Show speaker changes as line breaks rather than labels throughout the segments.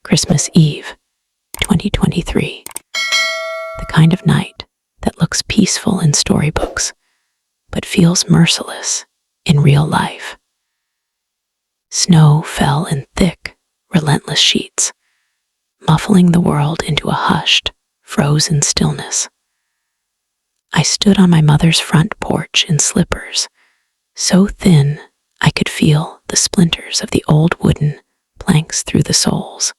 Christmas Eve, 2023. The kind of night that looks peaceful in storybooks, but feels merciless in real life. Snow fell in thick, relentless sheets, muffling the world into a hushed, frozen stillness. I stood on my mother's front porch in slippers, so thin I could feel the splinters of the old wooden planks through the soles.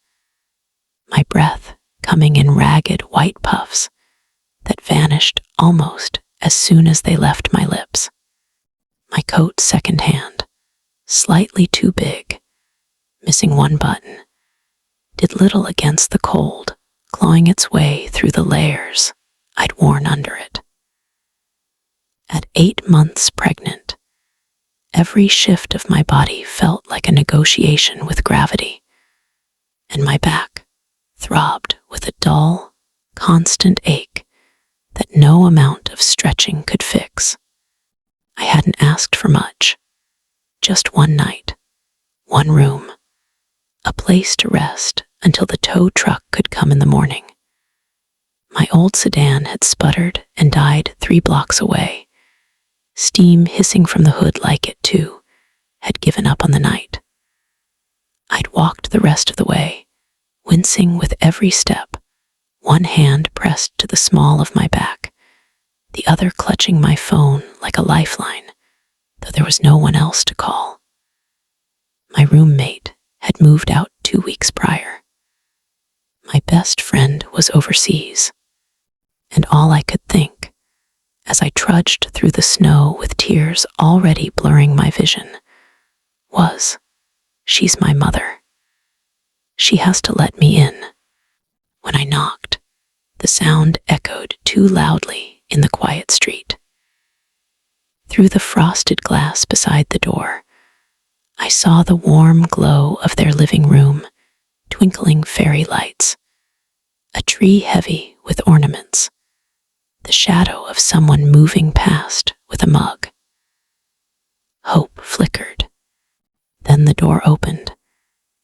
My breath coming in ragged white puffs that vanished almost as soon as they left my lips. My coat secondhand, slightly too big, missing one button, did little against the cold, clawing its way through the layers I'd worn under it. At 8 months pregnant, every shift of my body felt like a negotiation with gravity, and my back throbbed with a dull, constant ache that no amount of stretching could fix. I hadn't asked for much, just one night, one room, a place to rest until the tow truck could come in the morning. My old sedan had sputtered and died 3 blocks away. Steam hissing from the hood like it, too, had given up on the night. I'd walked the rest of the way, wincing with every step, one hand pressed to the small of my back, the other clutching my phone like a lifeline, though there was no one else to call. My roommate had moved out 2 weeks prior. My best friend was overseas, and all I could think, as I trudged through the snow with tears already blurring my vision, was, she's my mother. She has to let me in. When I knocked, the sound echoed too loudly in the quiet street. Through the frosted glass beside the door, I saw the warm glow of their living room, twinkling fairy lights, a tree heavy with ornaments, the shadow of someone moving past with a mug. Hope flickered. Then the door opened,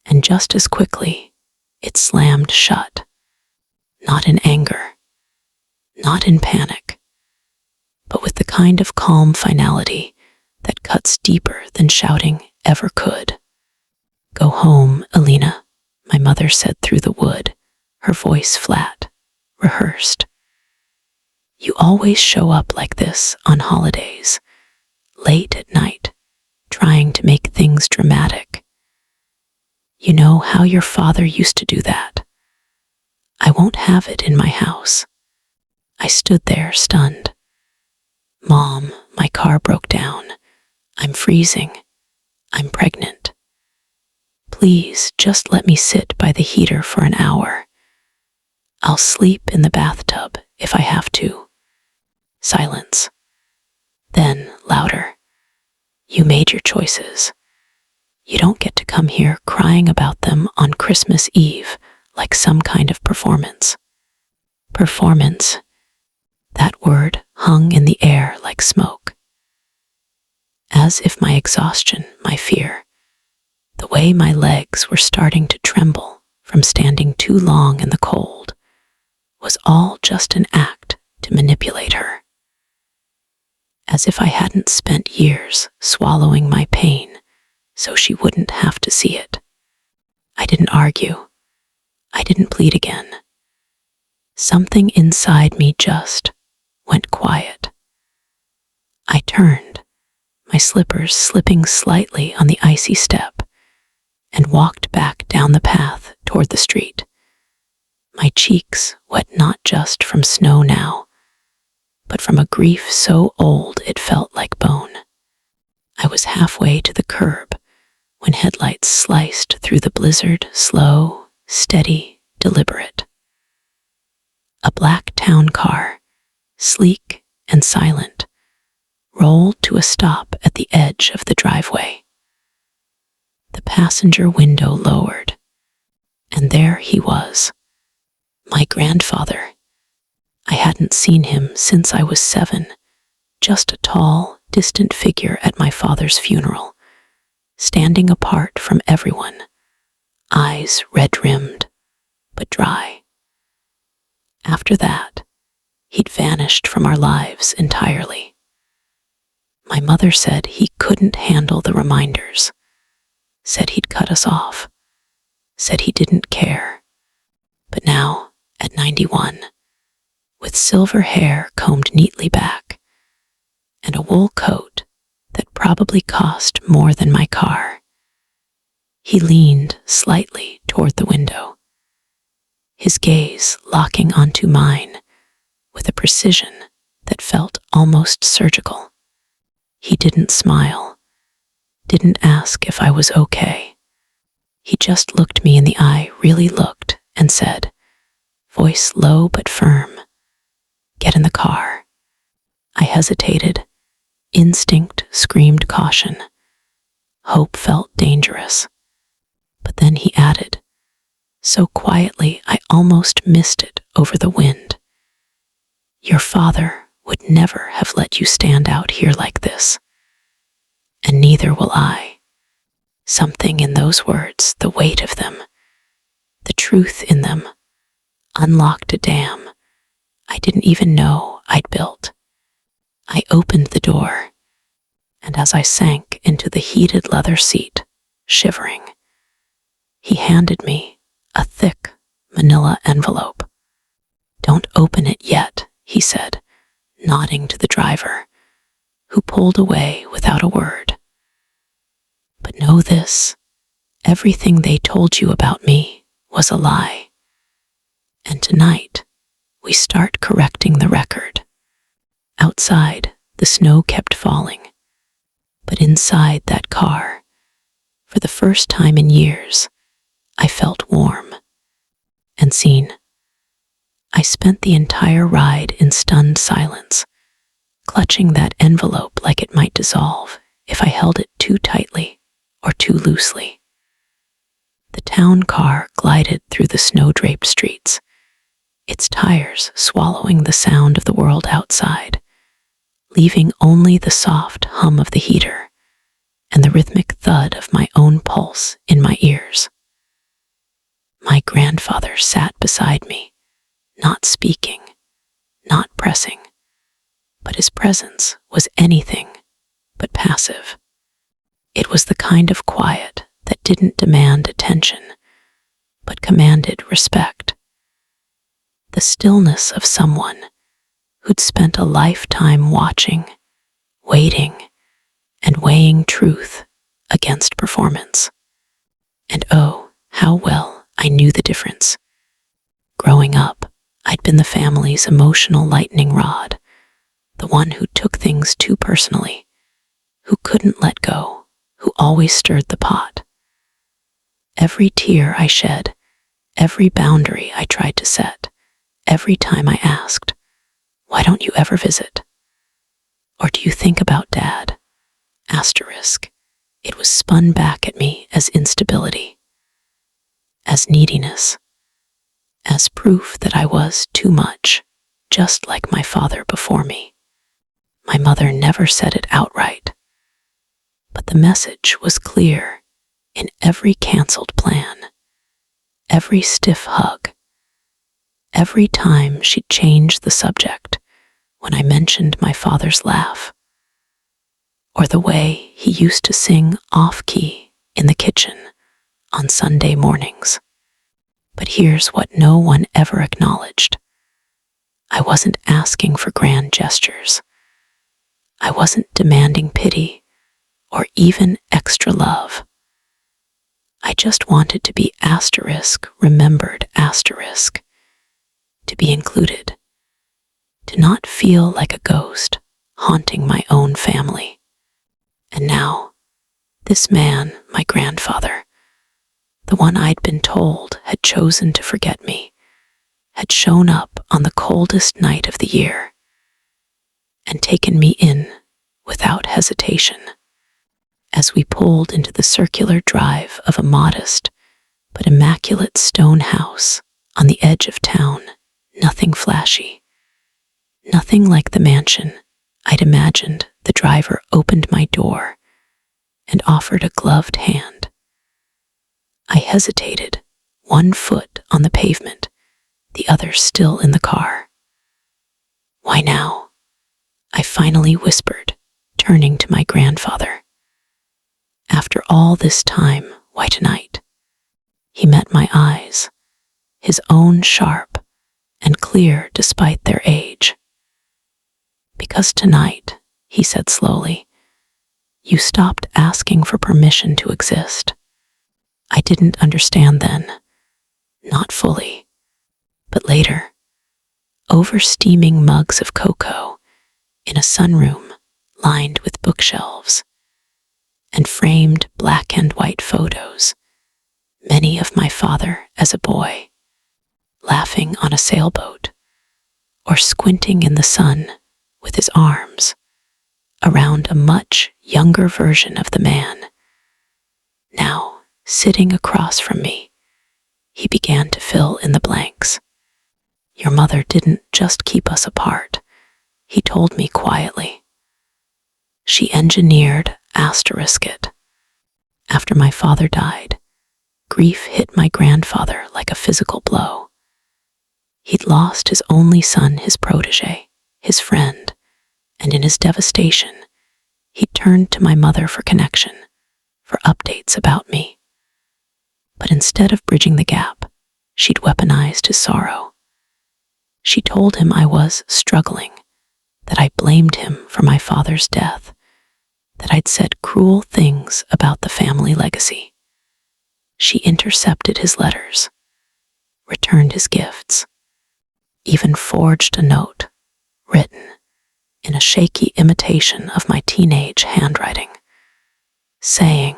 and just as quickly, it slammed shut. Not in anger, not in panic, but with the kind of calm finality that cuts deeper than shouting ever could. "Go home, Alina," my mother said through the wood, her voice flat, rehearsed. "You always show up like this on holidays, late at night, trying to make things dramatic. You know how your father used to do that. I won't have it in my house." I stood there stunned. "Mom, my car broke down. I'm freezing. I'm pregnant. Please just let me sit by the heater for an hour. I'll sleep in the bathtub if I have to." Silence. Then, louder. "You made your choices. You don't get to come here crying about them on Christmas Eve like some kind of performance." Performance. That word hung in the air like smoke. As if my exhaustion, my fear, the way my legs were starting to tremble from standing too long in the cold, was all just an act to manipulate her. As if I hadn't spent years swallowing my pain so she wouldn't have to see it. I didn't argue. I didn't plead again. Something inside me just went quiet. I turned, my slippers slipping slightly on the icy step, and walked back down the path toward the street. My cheeks wet not just from snow now, but from a grief so old it felt like bone. I was halfway to the curb when headlights sliced through the blizzard, slow, steady, deliberate. A black town car, sleek and silent, rolled to a stop at the edge of the driveway. The passenger window lowered, and there he was, my grandfather. I hadn't seen him since I was 7, just a tall, distant figure at my father's funeral, standing apart from everyone, eyes red-rimmed, but dry. After that, he'd vanished from our lives entirely. My mother said he couldn't handle the reminders, said he'd cut us off, said he didn't care. But now, at 91, with silver hair combed neatly back, and a wool coat that probably cost more than my car, he leaned slightly toward the window, his gaze locking onto mine with a precision that felt almost surgical. He didn't smile, didn't ask if I was okay. He just looked me in the eye, really looked, and said, voice low but firm, "Get in the car." I hesitated. Instinct screamed caution. Hope felt dangerous. But then he added, so quietly I almost missed it over the wind, "Your father would never have let you stand out here like this, and neither will I." Something in those words, the weight of them, the truth in them, unlocked a dam I didn't even know I'd built. I opened the door, and as I sank into the heated leather seat, shivering, he handed me a thick manila envelope. "Don't open it yet," he said, nodding to the driver, who pulled away without a word. "But know this, everything they told you about me was a lie. And tonight, we start correcting the record." Outside, the snow kept falling, but inside that car, for the first time in years, I felt warm and seen. I spent the entire ride in stunned silence, clutching that envelope like it might dissolve if I held it too tightly or too loosely. The town car glided through the snow-draped streets, its tires swallowing the sound of the world outside, leaving only the soft hum of the heater and the rhythmic thud of my own pulse in my ears. My grandfather sat beside me, not speaking, not pressing, but his presence was anything but passive. It was the kind of quiet that didn't demand attention, but commanded respect. The stillness of someone who'd spent a lifetime watching, waiting, and weighing truth against performance. And oh, how well I knew the difference. Growing up, I'd been the family's emotional lightning rod, the one who took things too personally, who couldn't let go, who always stirred the pot. Every tear I shed, every boundary I tried to set, every time I asked, "Why don't you ever visit? Or do you think about Dad?" It was spun back at me as instability, as neediness, as proof that I was too much, just like my father before me. My mother never said it outright, but the message was clear in every canceled plan, every stiff hug, every time she'd change the subject when I mentioned my father's laugh, or the way he used to sing off-key in the kitchen on Sunday mornings. But here's what no one ever acknowledged. I wasn't asking for grand gestures. I wasn't demanding pity or even extra love. I just wanted to be remembered, to be included, to not feel like a ghost haunting my own family. And now, this man, my grandfather, the one I'd been told had chosen to forget me, had shown up on the coldest night of the year and taken me in without hesitation. As we pulled into the circular drive of a modest but immaculate stone house on the edge of town, nothing flashy, nothing like the mansion I'd imagined, the driver opened my door and offered a gloved hand. I hesitated, one foot on on the pavement, the other still in the car. "Why now?" I finally whispered, turning to my grandfather. "After all this time, why tonight?" He met my eyes, his own sharp and clear despite their age. "Because tonight," he said slowly, "you stopped asking for permission to exist. I didn't understand then, not fully, but later, over steaming mugs of cocoa in a sunroom lined with bookshelves and framed black and white photos, many of my father as a boy, laughing on a sailboat or squinting in the sun with his arms around a much younger version of the man. Now, sitting across from me, he began to fill in the blanks. "Your mother didn't just keep us apart," he told me quietly. "She engineered it. After my father died, grief hit my grandfather like a physical blow. He'd lost his only son, his protege, his friend, and in his devastation, he turned to my mother for connection, for updates about me. But instead of bridging the gap, she'd weaponized his sorrow. She told him I was struggling, that I blamed him for my father's death, that I'd said cruel things about the family legacy. She intercepted his letters, returned his gifts, even forged a note, written in a shaky imitation of my teenage handwriting, saying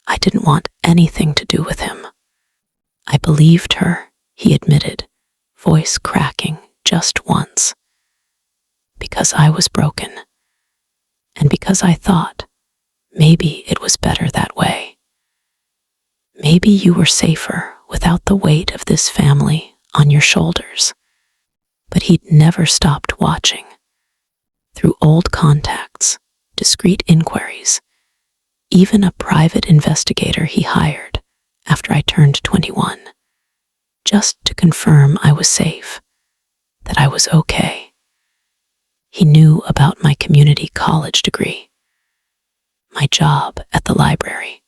I didn't want anything to do with him. I believed her, he admitted, voice cracking just once, because I was broken, and because I thought maybe it was better that way. Maybe you were safer without the weight of this family on your shoulders. But he'd never stopped watching. Through old contacts, discreet inquiries, even a private investigator he hired after I turned 21, just to confirm I was safe, that I was okay. He knew about my community college degree, my job at the library,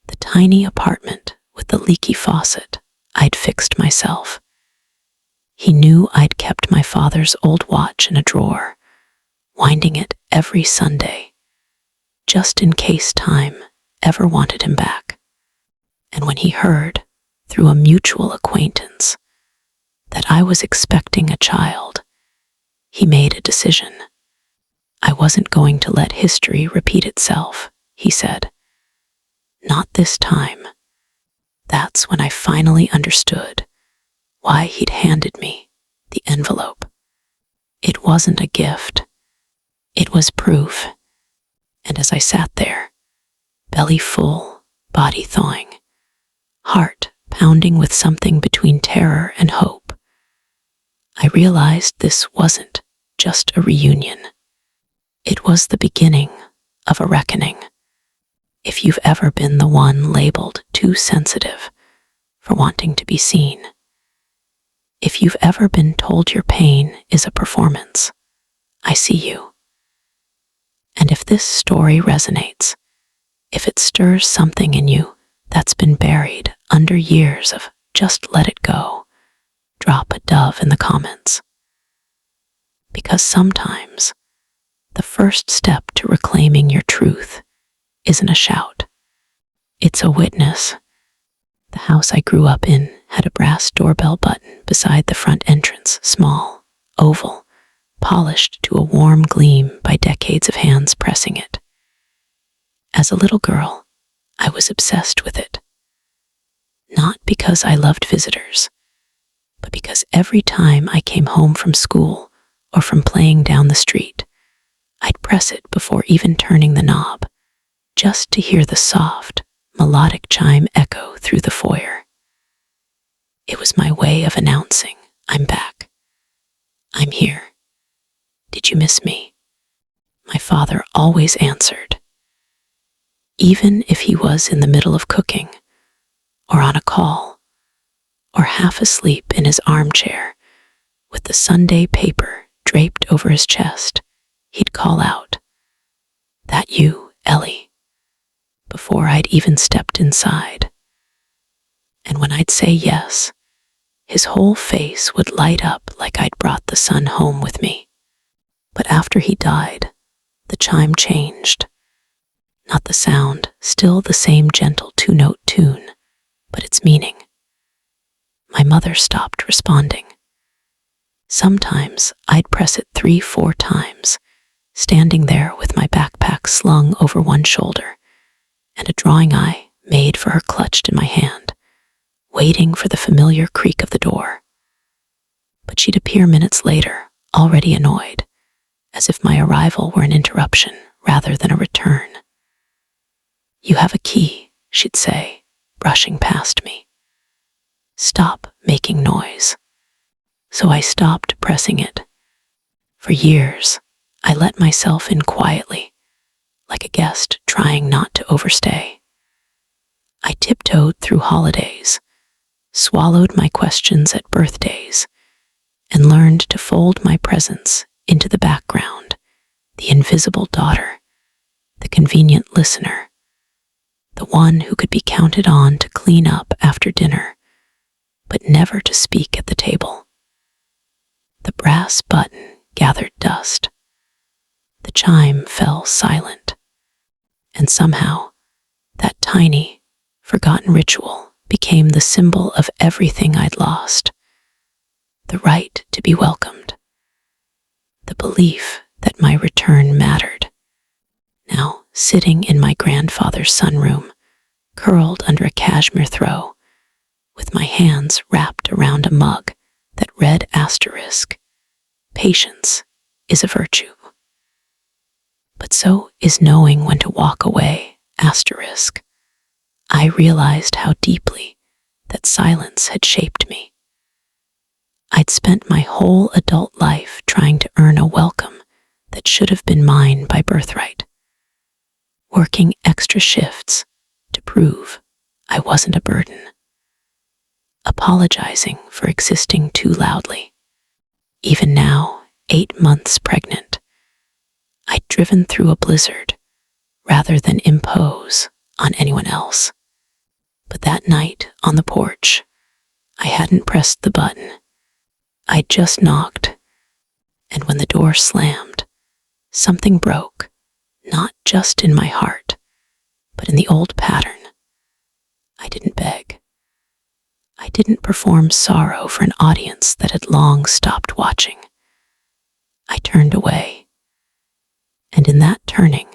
the tiny apartment with the leaky faucet I'd fixed myself. He knew I'd kept my father's old watch in a drawer, winding it every Sunday, just in case time ever wanted him back. And when he heard, through a mutual acquaintance, that I was expecting a child, he made a decision. I wasn't going to let history repeat itself, he said. Not this time. That's when I finally understood why he'd handed me the envelope. It wasn't a gift. It was proof. And as I sat there, belly full, body thawing, heart pounding with something between terror and hope, I realized this wasn't just a reunion. It was the beginning of a reckoning. If you've ever been the one labeled too sensitive for wanting to be seen, if you've ever been told your pain is a performance, I see you. And if this story resonates, if it stirs something in you that's been buried under years of just let it go, drop a dove in the comments. Because sometimes the first step to reclaiming your truth isn't a shout. It's a witness. The house I grew up in had a brass doorbell button beside the front entrance, small, oval, polished to a warm gleam by decades of hands pressing it. As a little girl, I was obsessed with it. Not because I loved visitors, but because every time I came home from school or from playing down the street, I'd press it before even turning the knob, just to hear the soft, melodic chime echo through the foyer. It was my way of announcing, I'm back. I'm here. Did you miss me? My father always answered. Even if he was in the middle of cooking, or on a call, or half asleep in his armchair, with the Sunday paper draped over his chest, he'd call out, "That you, Ellie?" before I'd even stepped inside. And when I'd say yes, his whole face would light up like I'd brought the sun home with me. But after he died, the chime changed. Not the sound, still the same gentle two-note tune, but its meaning. My mother stopped responding. Sometimes I'd press it 3-4 times, standing there with my backpack slung over one shoulder and a drawing I made for her clutched in my hand, waiting for the familiar creak of the door. But she'd appear minutes later, already annoyed, as if my arrival were an interruption rather than a return. "You have a key," she'd say, brushing past me. "Stop making noise." So I stopped pressing it. For years, I let myself in quietly, like a guest trying not to overstay. I tiptoed through holidays, swallowed my questions at birthdays, and learned to fold my presence into the background, the invisible daughter, the convenient listener, the one who could be counted on to clean up after dinner, but never to speak at the table. The brass button gathered dust. The chime fell silent. And somehow, that tiny, forgotten ritual became the symbol of everything I'd lost. The right to be welcomed. The belief that my return mattered. Now, sitting in my grandfather's sunroom, curled under a cashmere throw, with my hands wrapped around a mug that read asterisk, "Patience is a virtue. But so is knowing when to walk away, asterisk." I realized how deeply that silence had shaped me. I'd spent my whole adult life trying to earn a welcome that should have been mine by birthright, working extra shifts to prove I wasn't a burden, apologizing for existing too loudly. Even now, 8 months pregnant, I'd driven through a blizzard rather than impose on anyone else. But that night on the porch, I hadn't pressed the button. I'd just knocked, and when the door slammed, something broke, not just in my heart, but in the old pattern. I didn't beg. I didn't perform sorrow for an audience that had long stopped watching. I turned away. And in that turning,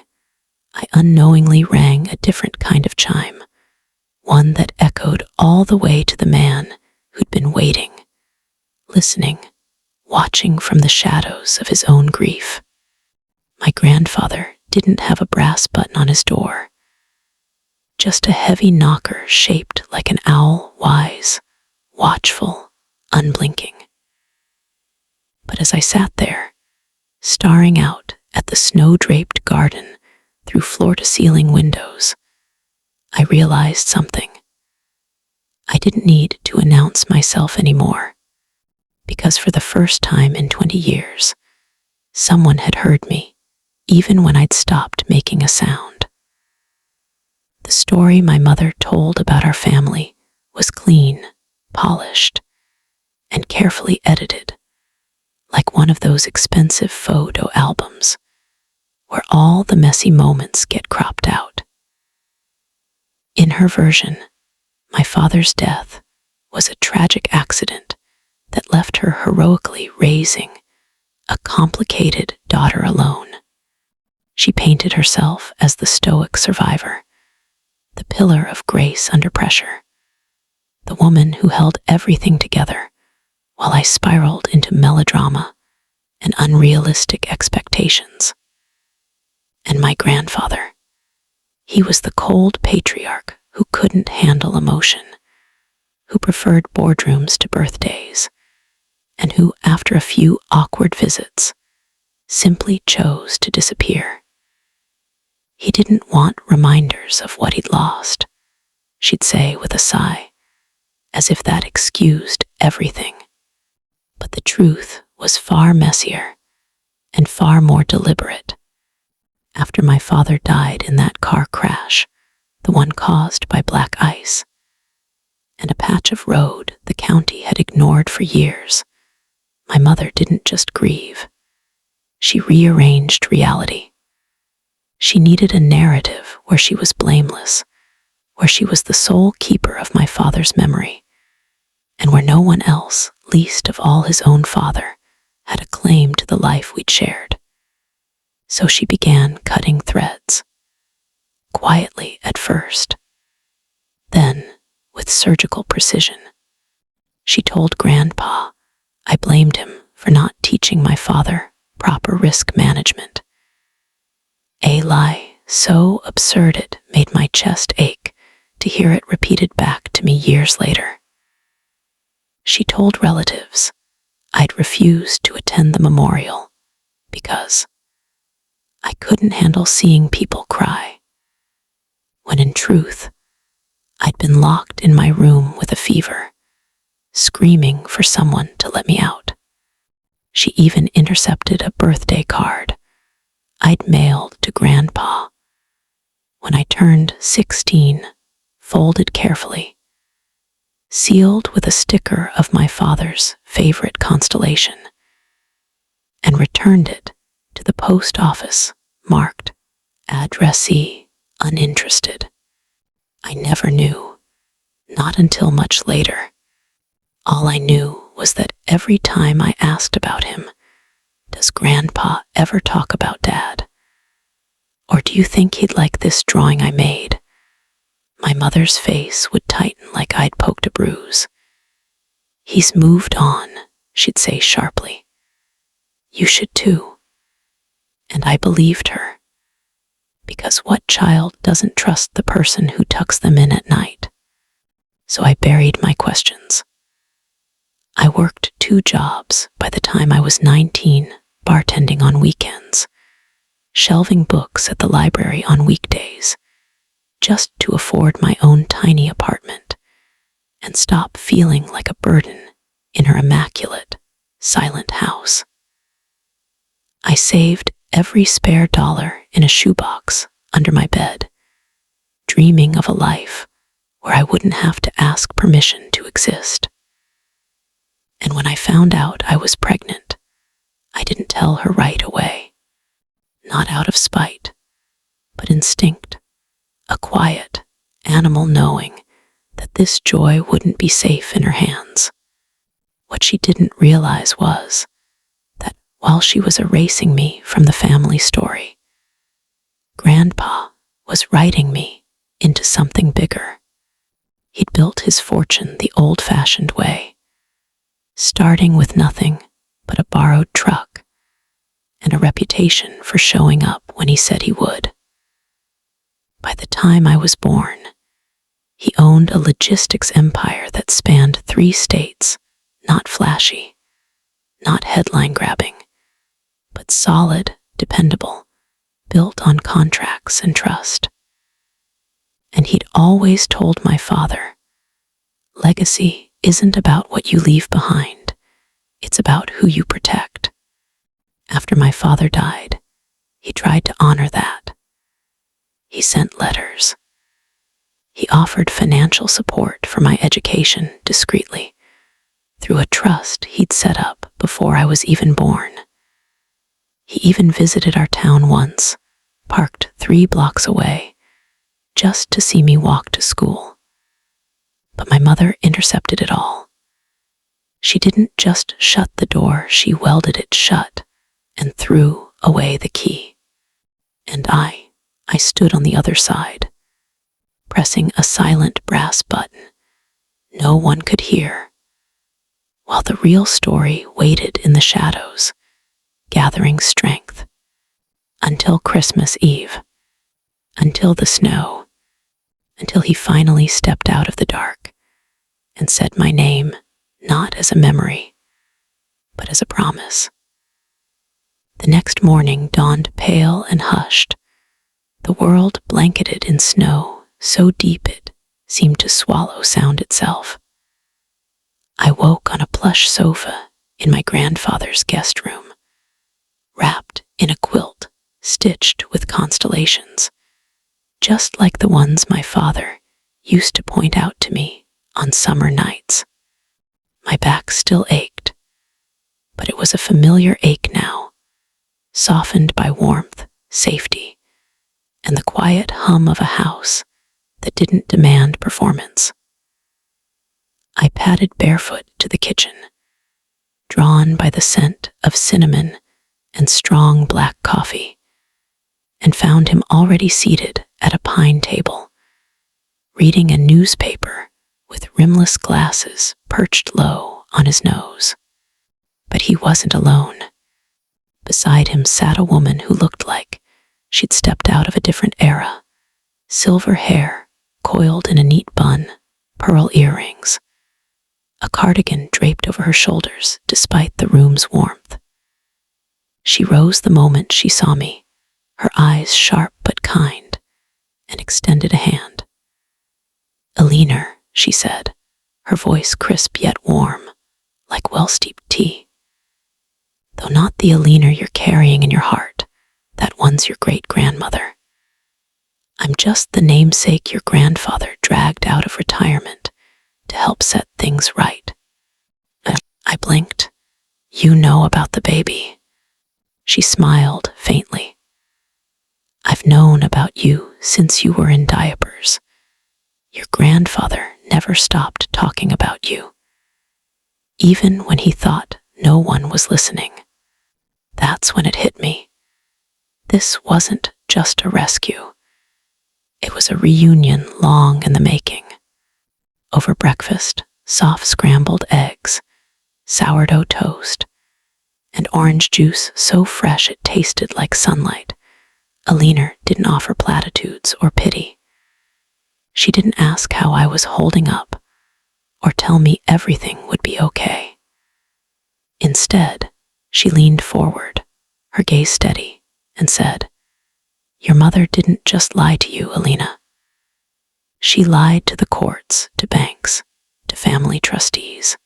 I unknowingly rang a different kind of chime, one that echoed all the way to the man who'd been waiting, listening, watching from the shadows of his own grief. My grandfather didn't have a brass button on his door, just a heavy knocker shaped like an owl, wise, watchful, unblinking. But as I sat there, staring out at the snow-draped garden through floor-to-ceiling windows, I realized something. I didn't need to announce myself anymore, because for the first time in 20 years, someone had heard me, even when I'd stopped making a sound. The story my mother told about our family was clean, polished, and carefully edited, like one of those expensive photo albums, where all the messy moments get cropped out. In her version, my father's death was a tragic accident that left her heroically raising a complicated daughter alone. She painted herself as the stoic survivor, the pillar of grace under pressure, the woman who held everything together while I spiraled into melodrama and unrealistic expectations. And my grandfather, he was the cold patriarch who couldn't handle emotion, who preferred boardrooms to birthdays, and who, after a few awkward visits, simply chose to disappear. He didn't want reminders of what he'd lost, she'd say with a sigh, as if that excused everything. But the truth was far messier and far more deliberate. After my father died in that car crash, the one caused by black ice, and a patch of road the county had ignored for years, my mother didn't just grieve. She rearranged reality. She needed a narrative where she was blameless, where she was the sole keeper of my father's memory, and where no one else, least of all his own father, had a claim to the life we'd shared. So she began cutting threads, quietly at first. Then, with surgical precision, she told Grandpa I blamed him for not teaching my father proper risk management. A lie so absurd it made my chest ache to hear it repeated back to me years later. She told relatives I'd refused to attend the memorial because I couldn't handle seeing people cry, when in truth, I'd been locked in my room with a fever, screaming for someone to let me out. She even intercepted a birthday card I'd mailed to Grandpa when I turned 16, folded carefully, sealed with a sticker of my father's favorite constellation, and returned it to the post office marked addressee uninterested. I never knew, not until much later. All I knew was that every time I asked about him, does Grandpa ever talk about Dad? Or do you think he'd like this drawing I made? My mother's face would tighten like I'd poked a bruise. He's moved on, she'd say sharply. You should too. And I believed her. Because what child doesn't trust the person who tucks them in at night? So I buried my questions. I worked 2 jobs by the time I was 19, bartending on weekends, shelving books at the library on weekdays, just to afford my own tiny apartment and stop feeling like a burden in her immaculate, silent house. I saved every spare dollar in a shoebox under my bed, dreaming of a life where I wouldn't have to ask permission to exist. And when I found out I was pregnant, I didn't tell her right away. Not out of spite, but instinct, a quiet, animal knowing that this joy wouldn't be safe in her hands. What she didn't realize was that while she was erasing me from the family story, Grandpa was writing me into something bigger. He'd built his fortune the old-fashioned way, starting with nothing but a borrowed truck and a reputation for showing up when he said he would. By the time I was born, he owned a logistics empire that spanned 3 states, not flashy, not headline-grabbing, but solid, dependable, built on contracts and trust. And he'd always told my father, legacy isn't about what you leave behind, it's about who you protect. After my father died, he tried to honor that. He sent letters. He offered financial support for my education discreetly, through a trust he'd set up before I was even born. He even visited our town once, parked 3 blocks away, just to see me walk to school. But my mother intercepted it all. She didn't just shut the door, she welded it shut and threw away the key. And I stood on the other side, pressing a silent brass button no one could hear, while the real story waited in the shadows, gathering strength, until Christmas Eve, until the snow, until he finally stepped out of the dark and said my name not as a memory, but as a promise. The next morning dawned pale and hushed, the world blanketed in snow so deep it seemed to swallow sound itself. woke on a plush sofa in my grandfather's guest room, wrapped in a quilt stitched with constellations, just like the ones my father used to point out to me on summer nights. My back still ached, but it was a familiar ache now, softened by warmth, safety, and the quiet hum of a house that didn't demand performance. I padded barefoot to the kitchen, drawn by the scent of cinnamon and strong black coffee, and found him already seated at a pine table, reading a newspaper with rimless glasses perched low on his nose. But he wasn't alone. Beside him sat a woman who looked like she'd stepped out of a different era. Silver hair coiled in a neat bun, pearl earrings, a cardigan draped over her shoulders despite the room's warmth. She rose the moment she saw me, her eyes sharp but kind, and extended a hand. "Aliner," she said, her voice crisp yet warm, like well-steeped tea. "Though not the Aliner you're carrying in your heart, that one's your great-grandmother. I'm just the namesake your grandfather dragged out of retirement to help set things right." I blinked. "You know about the baby." She smiled faintly. "I've known about you since you were in diapers. Your grandfather never stopped talking about you, even when he thought no one was listening." That's when it hit me. This wasn't just a rescue. It was a reunion long in the making. Over breakfast, soft scrambled eggs, sourdough toast, and orange juice so fresh it tasted like sunlight, Aliner didn't offer platitudes or pity. She didn't ask how I was holding up or tell me everything would be okay. Instead, she leaned forward, her gaze steady, and said, "Your mother didn't just lie to you, Alina. She lied to the courts, to banks, to family trustees.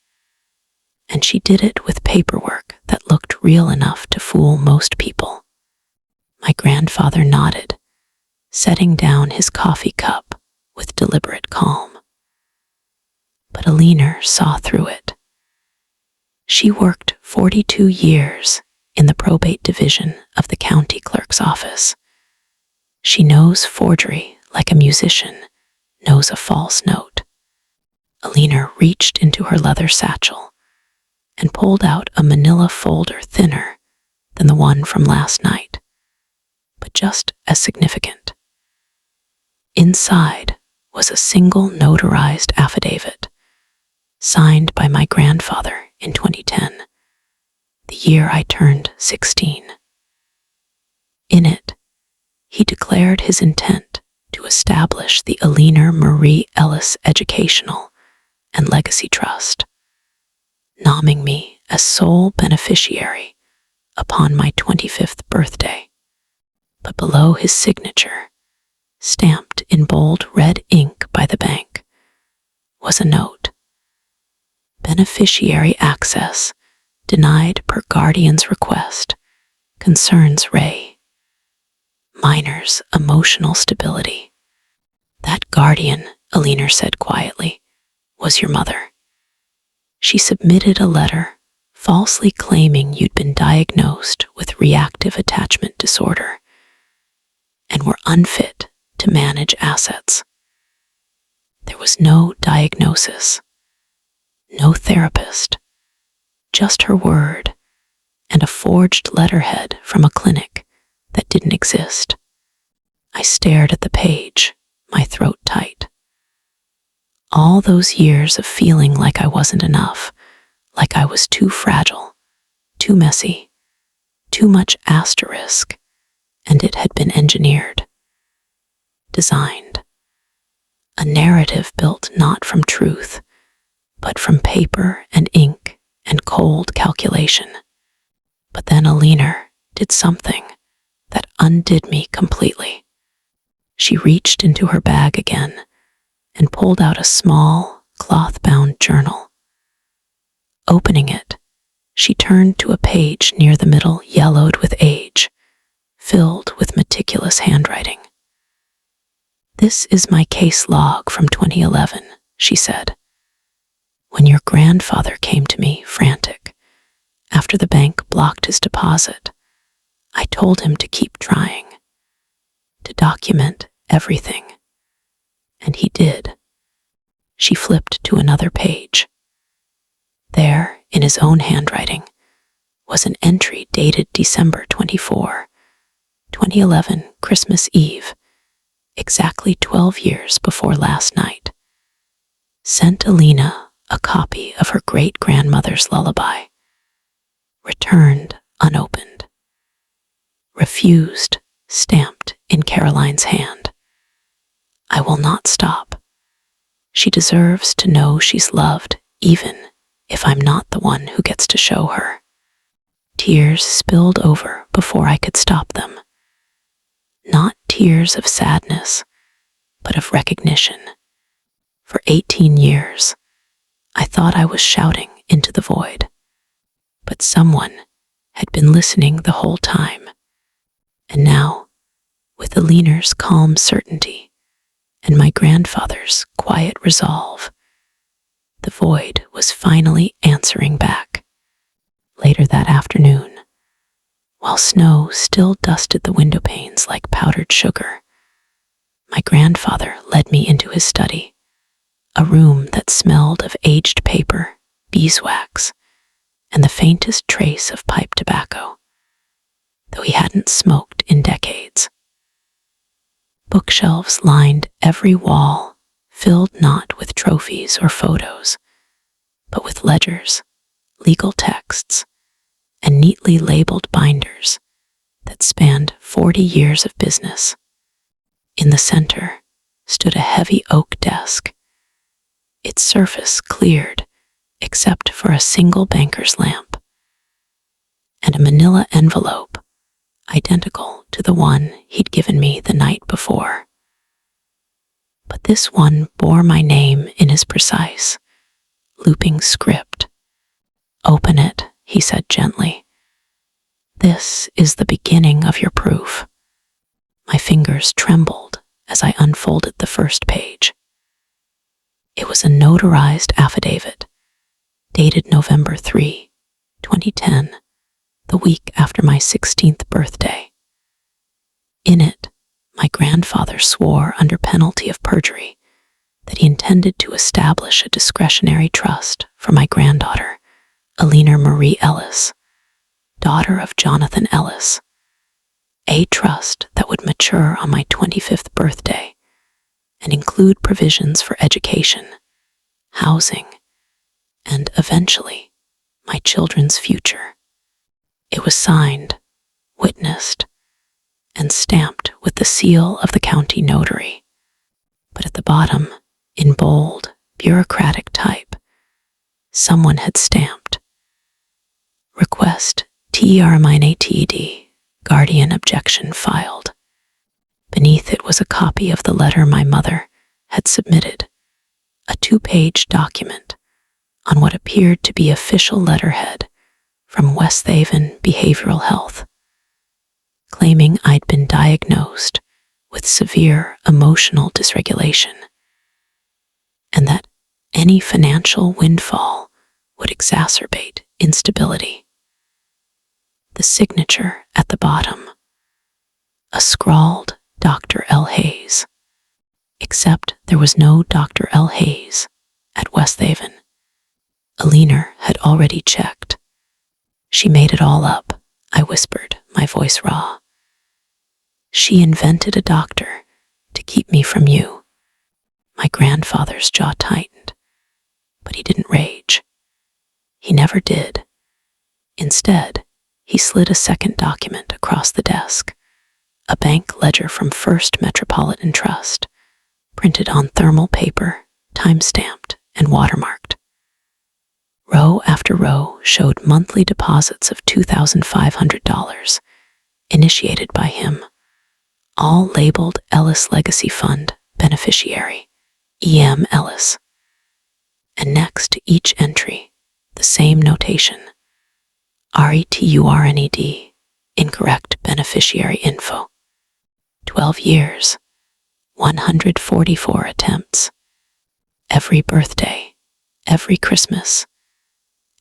And she did it with paperwork that looked real enough to fool most people." My grandfather nodded, setting down his coffee cup with deliberate calm. But Aliner saw through it. She worked 42 years in the probate division of the county clerk's office. She knows forgery like a musician knows a false note. Aliner reached into her leather satchel and pulled out a manila folder thinner than the one from last night, but just as significant. Inside was a single notarized affidavit, signed by my grandfather in 2010, the year I turned 16. In it, he declared his intent to establish the Aliner Marie Ellis Educational and Legacy Trust, nomming me as sole beneficiary upon my 25th birthday. But below his signature, stamped in bold red ink by the bank, was a note. "Beneficiary access denied per guardian's request. Concerns Ray. Minor's emotional stability." "That guardian," Aliner said quietly, "was your mother. She submitted a letter falsely claiming you'd been diagnosed with reactive attachment disorder and were unfit to manage assets. There was no diagnosis, no therapist, just her word and a forged letterhead from a clinic that didn't exist." I stared at the page, my throat tight. All those years of feeling like I wasn't enough, like I was too fragile, too messy, too much asterisk, and it had been engineered, designed. A narrative built not from truth, but from paper and ink and cold calculation. But then Aliner did something that undid me completely. She reached into her bag again and pulled out a small, cloth-bound journal. Opening it, she turned to a page near the middle yellowed with age, filled with meticulous handwriting. "This is my case log from 2011, she said. "When your grandfather came to me, frantic, after the bank blocked his deposit, I told him to keep trying, to document everything. And he did." She flipped to another page. There, in his own handwriting, was an entry dated December 24, 2011, Christmas Eve, exactly 12 years before last night. "Sent Alina a copy of her great-grandmother's lullaby. Returned unopened. Refused, stamped in Caroline's hand. I will not stop. She deserves to know she's loved, even if I'm not the one who gets to show her." Tears spilled over before I could stop them. Not tears of sadness, but of recognition. For 18 years, I thought I was shouting into the void, but someone had been listening the whole time. And now, with Alina's calm certainty and my grandfather's quiet resolve, the void was finally answering back. Later that afternoon, while snow still dusted the window panes like powdered sugar, my grandfather led me into his study, a room that smelled of aged paper, beeswax, and the faintest trace of pipe tobacco, though he hadn't smoked in decades. Bookshelves lined every wall, filled not with trophies or photos, but with ledgers, legal texts, and neatly labeled binders that spanned 40 years of business. In the center stood a heavy oak desk, its surface cleared except for a single banker's lamp, and a manila envelope identical to the one he'd given me the night before. But this one bore my name in his precise, looping script. "Open it," he said gently. "This is the beginning of your proof." My fingers trembled as I unfolded the first page. It was a notarized affidavit, dated November 3, 2010, the week after my 16th birthday. In it, my grandfather swore under penalty of perjury that he intended to establish a discretionary trust for my granddaughter, Alina Marie Ellis, daughter of Jonathan Ellis, a trust that would mature on my 25th birthday and include provisions for education, housing, and eventually my children's future. It was signed, witnessed, and stamped with the seal of the county notary. But at the bottom, in bold, bureaucratic type, someone had stamped, "Request TRMINATED, guardian objection filed." Beneath it was a copy of the letter my mother had submitted, a 2-page document on what appeared to be official letterhead from Westhaven Behavioral Health, claiming I'd been diagnosed with severe emotional dysregulation, and that any financial windfall would exacerbate instability. The signature at the bottom, a scrawled Dr. L. Hayes, except there was no Dr. L. Hayes at Westhaven. Alina had already checked. "She made it all up," I whispered, my voice raw. "She invented a doctor to keep me from you." My grandfather's jaw tightened, but he didn't rage. He never did. Instead, he slid a second document across the desk, a bank ledger from First Metropolitan Trust, printed on thermal paper, time-stamped and watermarked. Row after row showed monthly deposits of $2,500, initiated by him, all labeled Ellis Legacy Fund beneficiary, E.M. Ellis. And next to each entry, the same notation. RETURNED, incorrect beneficiary info. 12 years, 144 attempts. Every birthday, every Christmas,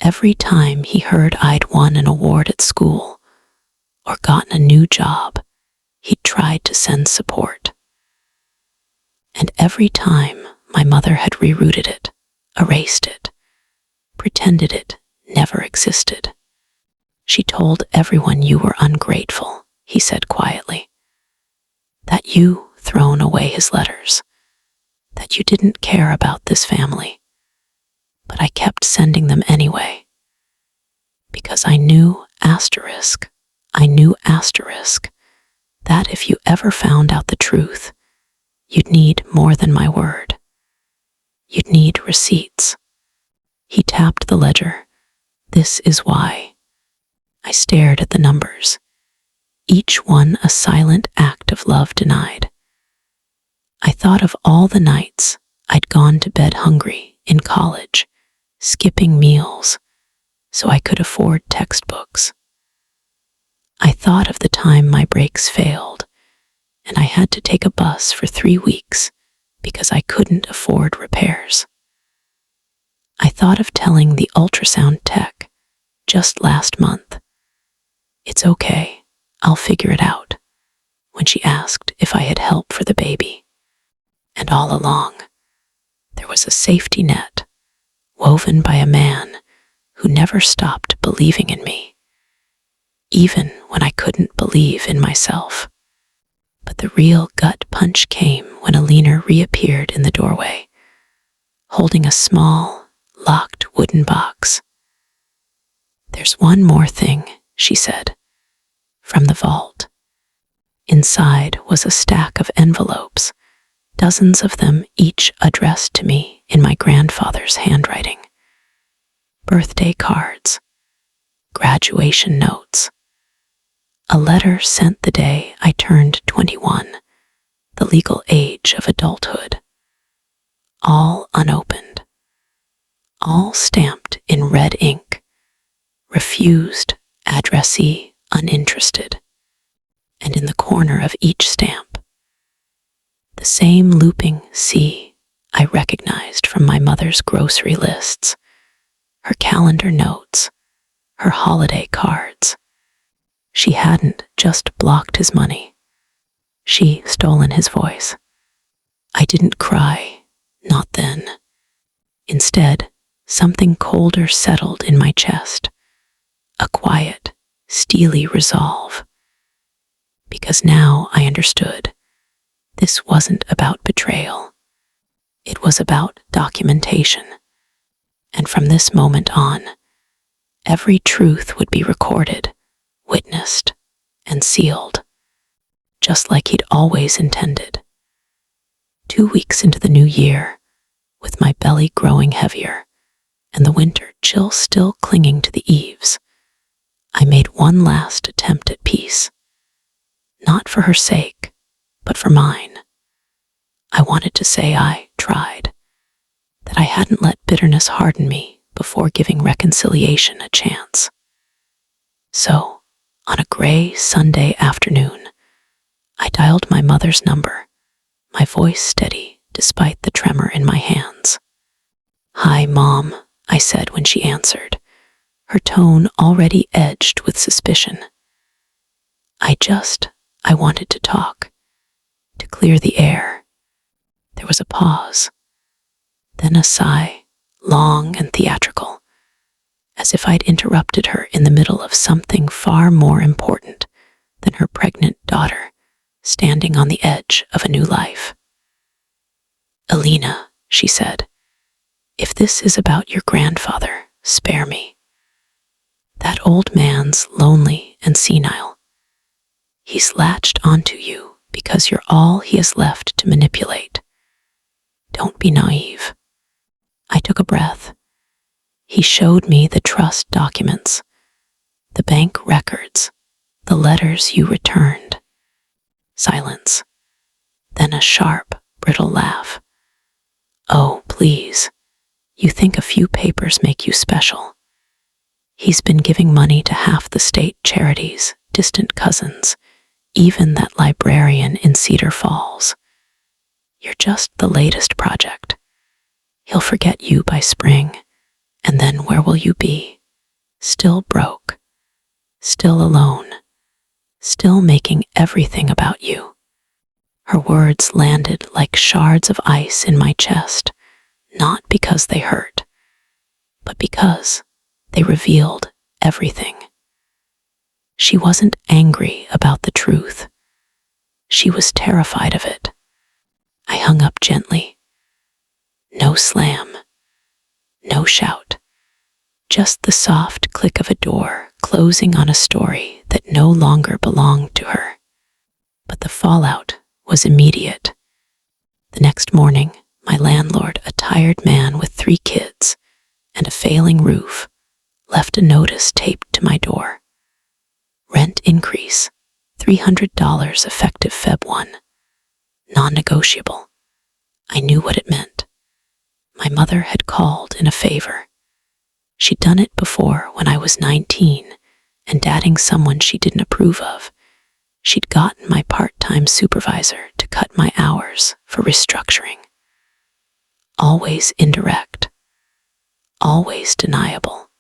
every time he heard I'd won an award at school or gotten a new job, he'd tried to send support. And every time my mother had rerouted it, erased it, pretended it never existed. She told everyone you were ungrateful, he said quietly. That you thrown away his letters. That you didn't care about this family. But I kept sending them anyway. Because I knew asterisk, that if you ever found out the truth, you'd need more than my word. You'd need receipts. He tapped the ledger. This is why. I stared at the numbers, each one a silent act of love denied. I thought of all the nights I'd gone to bed hungry in college, skipping meals so I could afford textbooks. I thought of the time my brakes failed and I had to take a bus for 3 weeks because I couldn't afford repairs. I thought of telling the ultrasound tech just last month, "It's okay, I'll figure it out," when she asked if I had help for the baby. And all along, there was a safety net woven by a man who never stopped believing in me, even when I couldn't believe in myself. But the real gut punch came when Alina reappeared in the doorway, holding a small, locked wooden box. "There's one more thing," she said, from the vault. Inside was a stack of envelopes, dozens of them each addressed to me in my grandfather's handwriting. Birthday cards, graduation notes, a letter sent the day I turned 21, the legal age of adulthood. All unopened, all stamped in red ink, refused, addressee, uninterested, and in the corner of each stamp, the same looping C I recognized from my mother's grocery lists, her calendar notes, her holiday cards. She hadn't just blocked his money. She stolen his voice. I didn't cry, not then. Instead, something colder settled in my chest, a quiet, steely resolve. Because now I understood. This wasn't about betrayal. It was about documentation. And from this moment on, every truth would be recorded, witnessed, and sealed, just like he'd always intended. 2 weeks into the new year, with my belly growing heavier and the winter chill still clinging to the eaves, I made one last attempt at peace. Not for her sake, but for mine. I wanted to say I tried, that I hadn't let bitterness harden me before giving reconciliation a chance. So, on a gray Sunday afternoon, I dialed my mother's number, my voice steady despite the tremor in my hands. "Hi, Mom," I said when she answered, her tone already edged with suspicion. I wanted to talk, to clear the air." There was a pause, then a sigh, long and theatrical, as if I'd interrupted her in the middle of something far more important than her pregnant daughter standing on the edge of a new life. "Alina," she said, "if this is about your grandfather, spare me. That old man's lonely and senile. He's latched onto you because you're all he has left to manipulate. Don't be naive." I took a breath. He showed me the trust documents, the bank records, the letters you returned. Silence. Then a sharp, brittle laugh. "Oh, please. You think a few papers make you special. He's been giving money to half the state charities, distant cousins, even that librarian in Cedar Falls. You're just the latest project. He'll forget you by spring, and then where will you be? Still broke, still alone, still making everything about you. Her words landed like shards of ice in my chest, not because they hurt, but because they revealed everything. She wasn't angry about the truth. She was terrified of it. I hung up gently. No slam, no shout, just the soft click of a door closing on a story that no longer belonged to her. But the fallout was immediate. The next morning, my landlord, a tired man with 3 kids and a failing roof, left a notice taped to my door. Rent increase, $300 effective Feb 1. Non-negotiable. I knew what it meant. My mother had called in a favor. She'd done it before when I was 19 and dating someone she didn't approve of. She'd gotten my part-time supervisor to cut my hours for restructuring. Always indirect. Always deniable.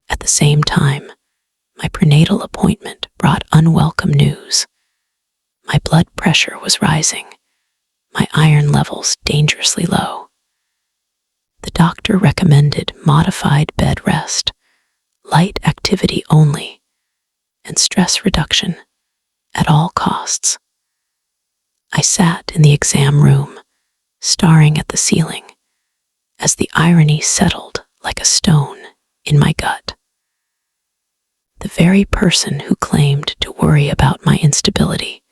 At the same time, my prenatal appointment brought unwelcome news. My blood pressure was rising, my iron levels dangerously low. The doctor recommended modified bed rest, light activity only, and stress reduction at all costs. I sat in the exam room, staring at the ceiling, as the irony settled like a stone in my gut. The very person who claimed to worry about my instability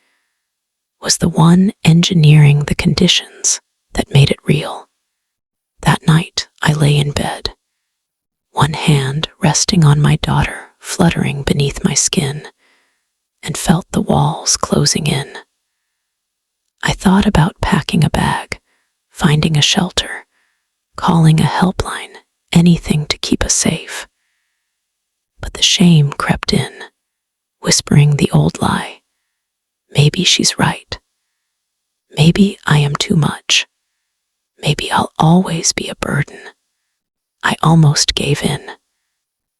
was the one engineering the conditions that made it real. That night, I lay in bed, one hand resting on my daughter fluttering beneath my skin, and felt the walls closing in. I thought about packing a bag, finding a shelter, calling a helpline, anything to keep us safe. But the shame crept in, whispering the old lie. Maybe she's right. Maybe I am too much. Maybe I'll always be a burden. I almost gave in.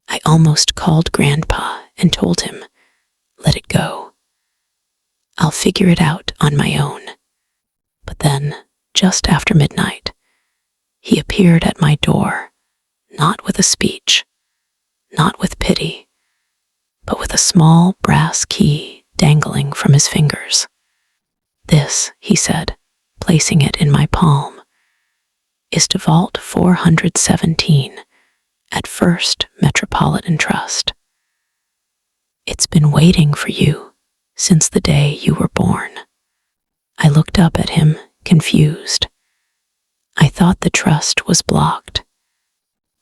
I almost called Grandpa and told him, let it go. I'll figure it out on my own. But then, just after midnight, he appeared at my door, not with a speech, not with pity, but with a small brass key dangling from his fingers. This, he said, placing it in my palm, is to Vault 417 at First Metropolitan Trust. It's been waiting for you since the day you were born. I looked up at him, confused. I thought the trust was blocked.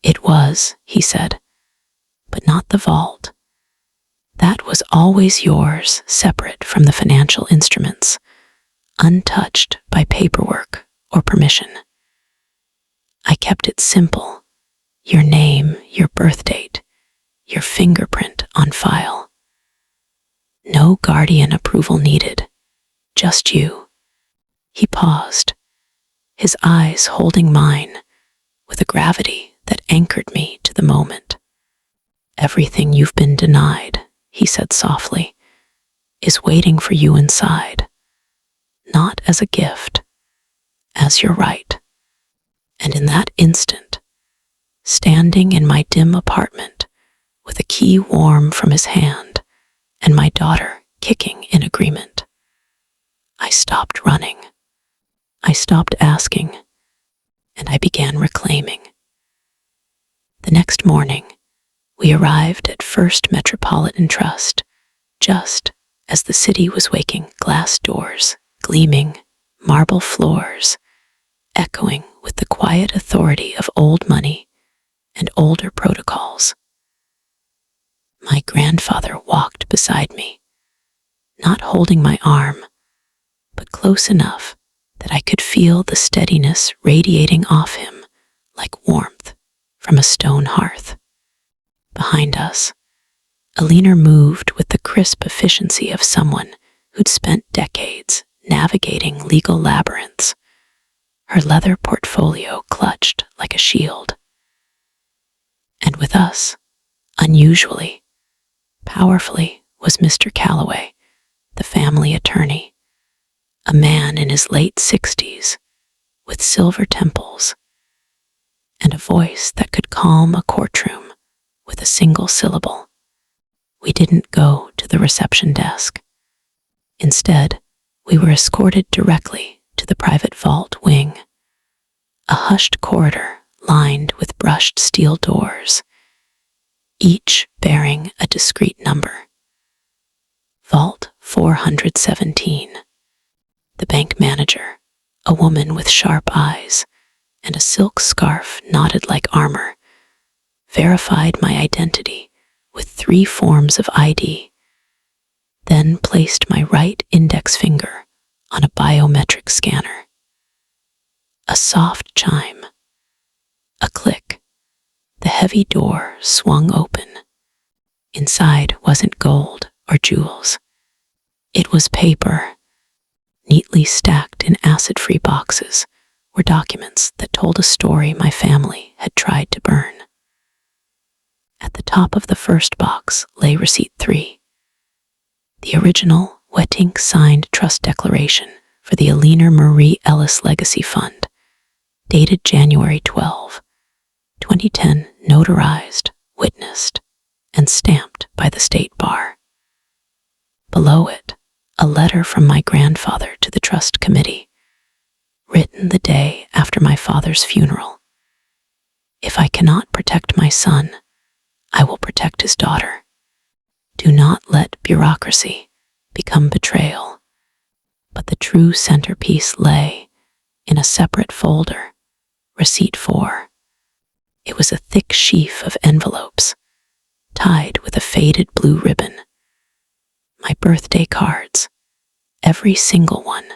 It was, he said, but not the vault. That was always yours, separate from the financial instruments, untouched by paperwork or permission. I kept it simple, your name, your birth date, your fingerprint on file. No guardian approval needed, just you. He paused, his eyes holding mine with a gravity that anchored me to the moment. Everything you've been denied, he said softly, is waiting for you inside, not as a gift, as your right. And in that instant, standing in my dim apartment with a key warm from his hand and my daughter kicking in agreement, I stopped running. I stopped asking, and I began reclaiming. The next morning, we arrived at First Metropolitan Trust, just as the city was waking, glass doors, gleaming, marble floors, echoing with the quiet authority of old money and older protocols. My grandfather walked beside me, not holding my arm, but close enough that I could feel the steadiness radiating off him like warmth from a stone hearth. Behind behind us. Alina moved with the crisp efficiency of someone who'd spent decades navigating legal labyrinths, her leather portfolio clutched like a shield. And with us, unusually, powerfully, was Mr. Calloway, the family attorney, a man in his late 60s with silver temples and a voice that could calm a courtroom with a single syllable. We didn't go to the reception desk. Instead, we were escorted directly to the private vault wing, a hushed corridor lined with brushed steel doors, each bearing a discrete number. Vault 417. The bank manager, a woman with sharp eyes and a silk scarf knotted like armor, verified my identity with 3 forms of ID, then placed my right index finger on a biometric scanner. A soft chime, a click. The heavy door swung open. Inside wasn't gold or jewels. It was paper. Neatly stacked in acid-free boxes were documents that told a story my family had tried to burn. At the top of the first box lay Receipt 3, the original wet ink signed trust declaration for the Alina Marie Ellis Legacy Fund, dated January 12, 2010, notarized, witnessed, and stamped by the State Bar. Below it, a letter from my grandfather to the trust committee, written the day after my father's funeral. If I cannot protect my son, I will protect his daughter. Do not let bureaucracy become betrayal. But the true centerpiece lay in a separate folder, Receipt 4. It was a thick sheaf of envelopes, tied with a faded blue ribbon. My birthday cards, every single one,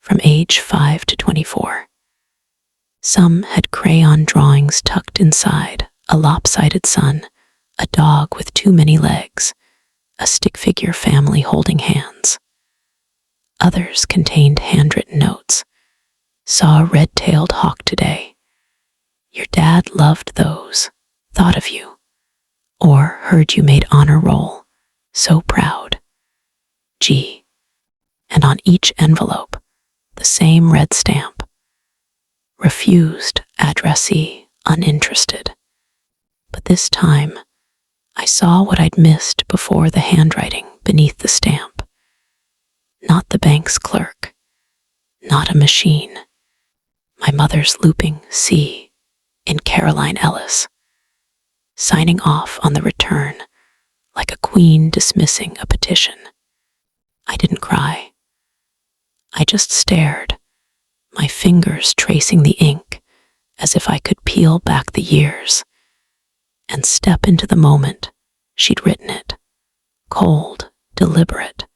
from age 5 to 24. Some had crayon drawings tucked inside, a lopsided sun, a dog with too many legs, a stick figure family holding hands. Others contained handwritten notes. Saw a red-tailed hawk today. Your dad loved those, thought of you. Or heard you made honor roll, so proud. G. And on each envelope, the same red stamp. Refused, addressee, uninterested. But this time, I saw what I'd missed before: the handwriting beneath the stamp. Not the bank's clerk, not a machine. My mother's looping C in Caroline Ellis, signing off on the return like a queen dismissing a petition. I didn't cry. I just stared, my fingers tracing the ink as if I could peel back the years and step into the moment she'd written it, cold, deliberate,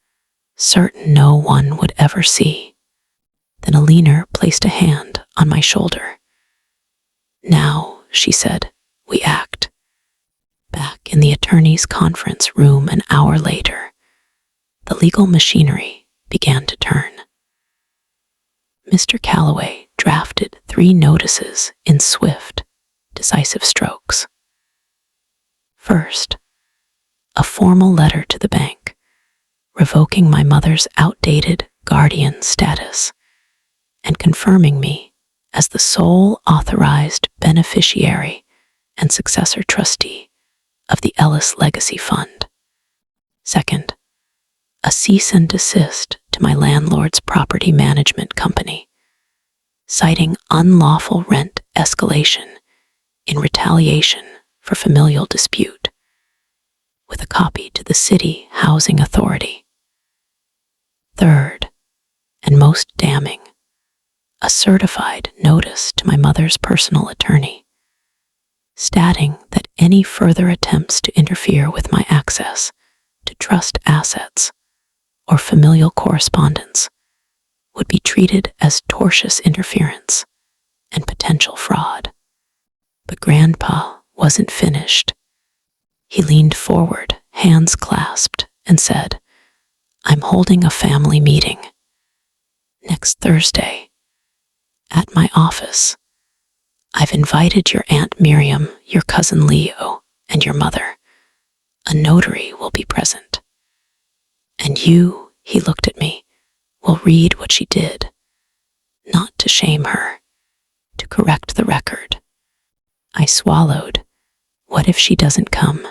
certain no one would ever see. Then Alina placed a hand on my shoulder. Now, she said, we act. Back in the attorney's conference room an hour later, the legal machinery began to turn. Mr. Calloway drafted 3 notices in swift, decisive strokes. First, a formal letter to the bank, revoking my mother's outdated guardian status and confirming me as the sole authorized beneficiary and successor trustee of the Ellis Legacy Fund. Second, a cease and desist to my landlord's property management company, citing unlawful rent escalation in retaliation for familial dispute, with a copy to the City Housing Authority. Third, and most damning, a certified notice to my mother's personal attorney, stating that any further attempts to interfere with my access to trust assets or familial correspondence would be treated as tortious interference and potential fraud. But Grandpa wasn't finished. He leaned forward, hands clasped, and said, "I'm holding a family meeting next Thursday at my office. I've invited your Aunt Miriam, your cousin Leo, and your mother. A notary will be present. And you," he looked at me, "will read what she did, not to shame her, to correct the record." I swallowed. What if she doesn't come?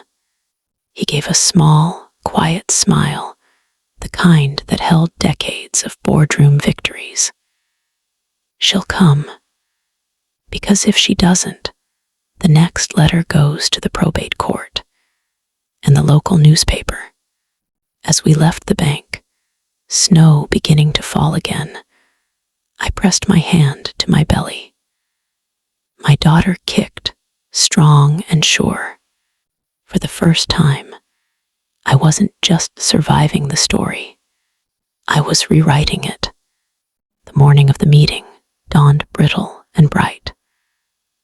He gave a small, quiet smile, the kind that held decades of boardroom victories. "She'll come. Because if she doesn't, the next letter goes to the probate court and the local newspaper." As we left the bank, snow beginning to fall again, I pressed my hand to my belly. My daughter kicked, strong and sure. For the first time, I wasn't just surviving the story. I was rewriting it. The morning of the meeting dawned brittle and bright,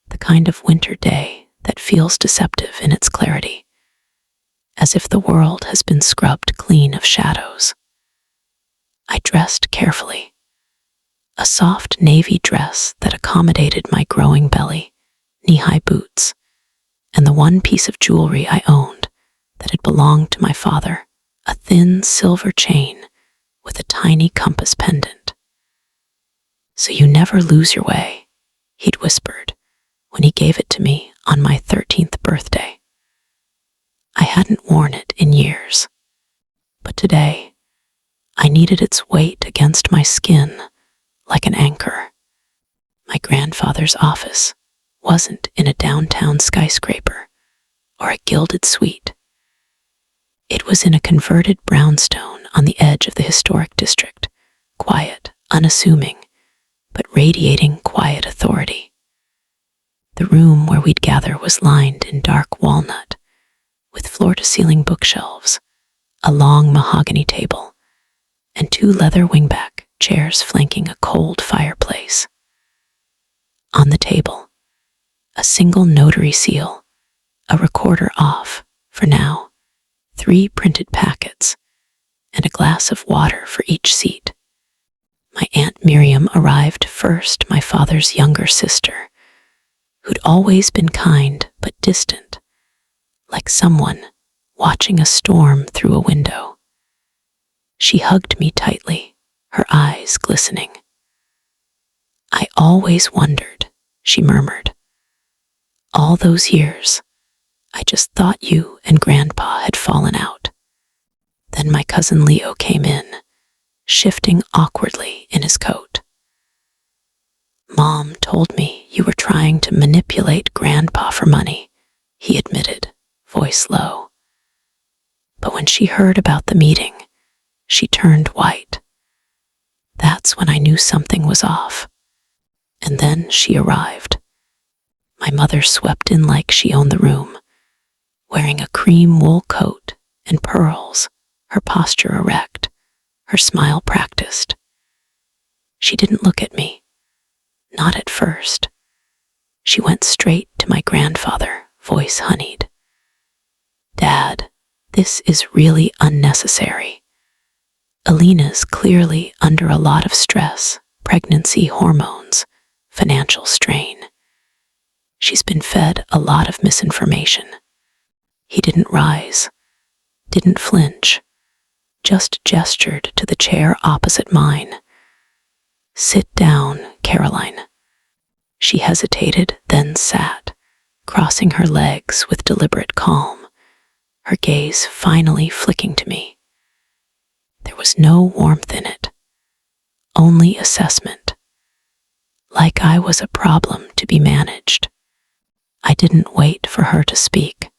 the kind of winter day that feels deceptive in its clarity, as if the world has been scrubbed clean of shadows. I dressed carefully, a soft navy dress that accommodated my growing belly, knee-high boots, and the one piece of jewelry I owned that had belonged to my father, a thin silver chain with a tiny compass pendant. "So you never lose your way," he'd whispered when he gave it to me on my 13th birthday. I hadn't worn it in years, but today I needed its weight against my skin like an anchor. My grandfather's office wasn't in a downtown skyscraper or a gilded suite. It was in a converted brownstone on the edge of the historic district, quiet, unassuming, but radiating quiet authority. The room where we'd gather was lined in dark walnut, with floor-to-ceiling bookshelves, a long mahogany table, and 2 leather wingback chairs flanking a cold fireplace. On the table, a single notary seal, a recorder off, for now, 3 printed packets, and a glass of water for each seat. My Aunt Miriam arrived first, my father's younger sister, who'd always been kind but distant, like someone watching a storm through a window. She hugged me tightly, her eyes glistening. "I always wondered," she murmured. "All those years, I just thought you and Grandpa had fallen out." Then my cousin Leo came in, shifting awkwardly in his coat. "Mom told me you were trying to manipulate Grandpa for money," he admitted, voice low. But when she heard about the meeting, she turned white. That's when I knew something was off. And then she arrived. My mother swept in like she owned the room, wearing a cream wool coat and pearls, her posture erect, her smile practiced. She didn't look at me, not at first. She went straight to my grandfather, voice honeyed. "Dad, this is really unnecessary. Alina's clearly under a lot of stress, pregnancy hormones, financial strain. She's been fed a lot of misinformation." He didn't rise, didn't flinch, just gestured to the chair opposite mine. "Sit down, Caroline." She hesitated, then sat, crossing her legs with deliberate calm, her gaze finally flicking to me. There was no warmth in it, only assessment, like I was a problem to be managed. I didn't wait for her to speak.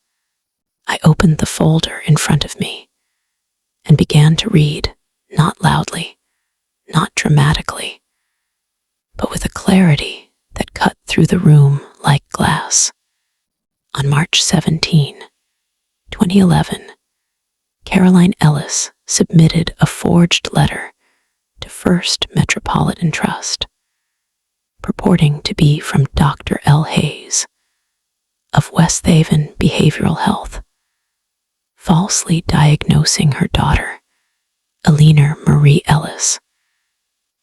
I opened the folder in front of me and began to read, not loudly, not dramatically, but with a clarity that cut through the room like glass. On March 17, 2011, Caroline Ellis submitted a forged letter to First Metropolitan Trust, purporting to be from Dr. L. Hayes of West Haven Behavioral Health, falsely diagnosing her daughter, Alina Marie Ellis,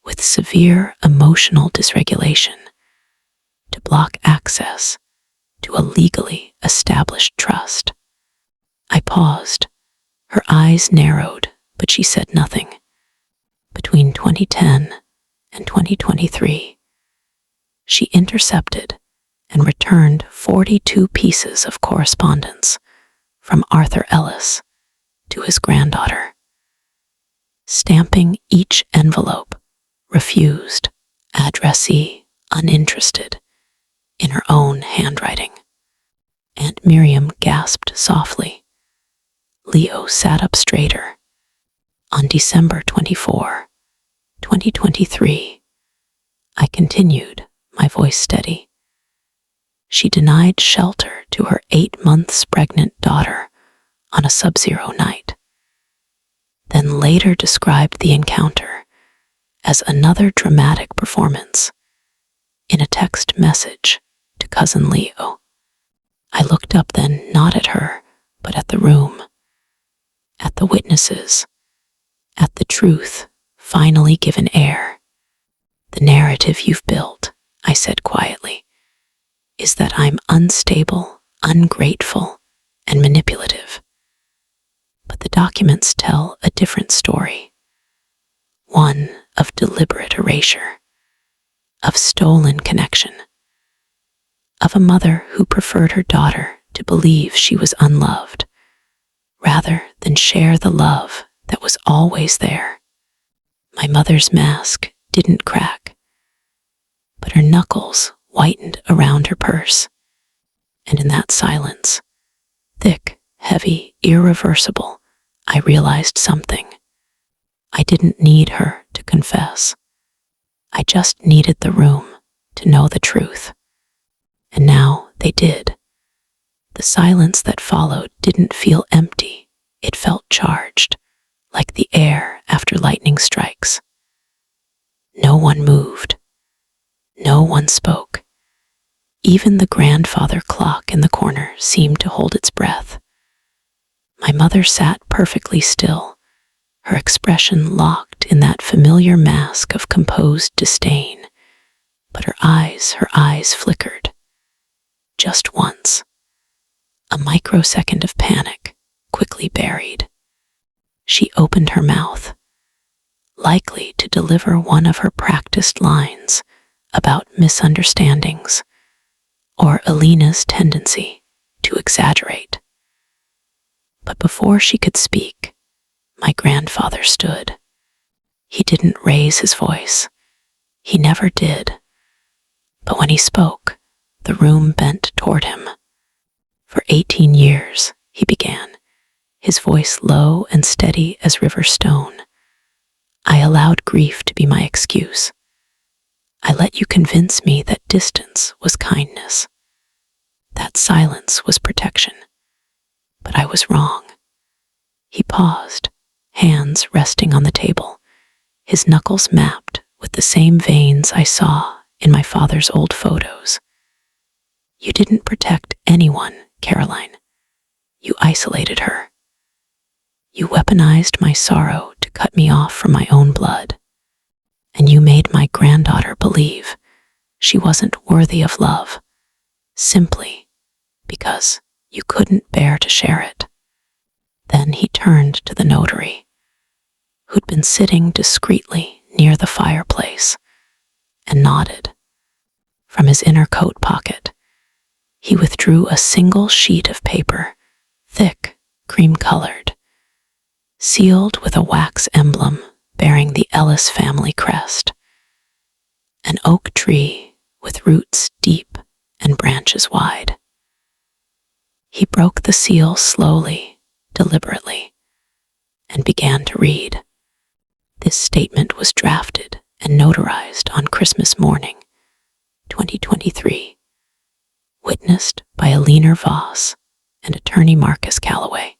with severe emotional dysregulation to block access to a legally established trust. I paused. Her eyes narrowed, but she said nothing. Between 2010 and 2023, she intercepted and returned 42 pieces of correspondence from Arthur Ellis to his granddaughter, stamping each envelope refused, addressee uninterested, in her own handwriting. Aunt Miriam gasped softly. Leo sat up straighter. On December 24, 2023, I continued, my voice steady. She denied shelter to her 8 months pregnant daughter on a sub-zero night, then later described the encounter as another dramatic performance in a text message to cousin Leo. I looked up then, not at her, but at the room, at the witnesses, at the truth finally given air. The narrative you've built, I said quietly, is that I'm unstable, ungrateful, and manipulative. But the documents tell a different story. One of deliberate erasure, of stolen connection, of a mother who preferred her daughter to believe she was unloved, rather than share the love that was always there. My mother's mask didn't crack, but her knuckles whitened around her purse, and in that silence, thick, heavy, irreversible, I realized something. I didn't need her to confess. I just needed the room to know the truth. And now they did. The silence that followed didn't feel empty. It felt charged, like the air after lightning strikes. No one moved. No one spoke. Even the grandfather clock in the corner seemed to hold its breath. My mother sat perfectly still, her expression locked in that familiar mask of composed disdain, but her eyes flickered. Just once. A microsecond of panic, quickly buried. She opened her mouth, likely to deliver one of her practiced lines about misunderstandings or Alina's tendency to exaggerate. But before she could speak, my grandfather stood. He didn't raise his voice. He never did. But when he spoke, the room bent toward him. For 18 years, he began, his voice low and steady as river stone. I allowed grief to be my excuse. I let you convince me that distance was kindness, that silence was protection. But I was wrong. He paused, hands resting on the table, his knuckles mapped with the same veins I saw in my father's old photos. You didn't protect anyone, Caroline. You isolated her. You weaponized my sorrow to cut me off from my own blood. And you made my granddaughter believe she wasn't worthy of love, simply because you couldn't bear to share it. Then he turned to the notary, who'd been sitting discreetly near the fireplace, and nodded. From his inner coat pocket, he withdrew a single sheet of paper, thick, cream-colored, sealed with a wax emblem bearing the Ellis family crest, an oak tree with roots deep and branches wide. He broke the seal slowly, deliberately, and began to read. This statement was drafted and notarized on Christmas morning, 2023, witnessed by Alina Voss and attorney Marcus Calloway.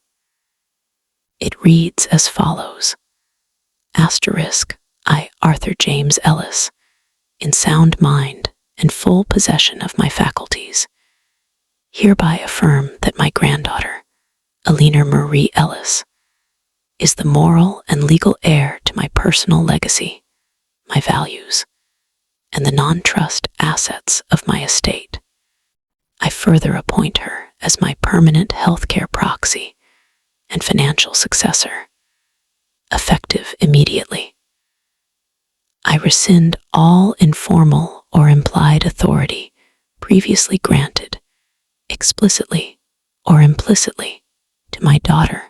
It reads as follows: I, Arthur James Ellis, in sound mind and full possession of my faculties, hereby affirm that my granddaughter, Alina Marie Ellis, is the moral and legal heir to my personal legacy, my values, and the non-trust assets of my estate. I further appoint her as my permanent healthcare proxy and financial successor, effective immediately. I rescind all informal or implied authority previously granted, explicitly or implicitly, to my daughter,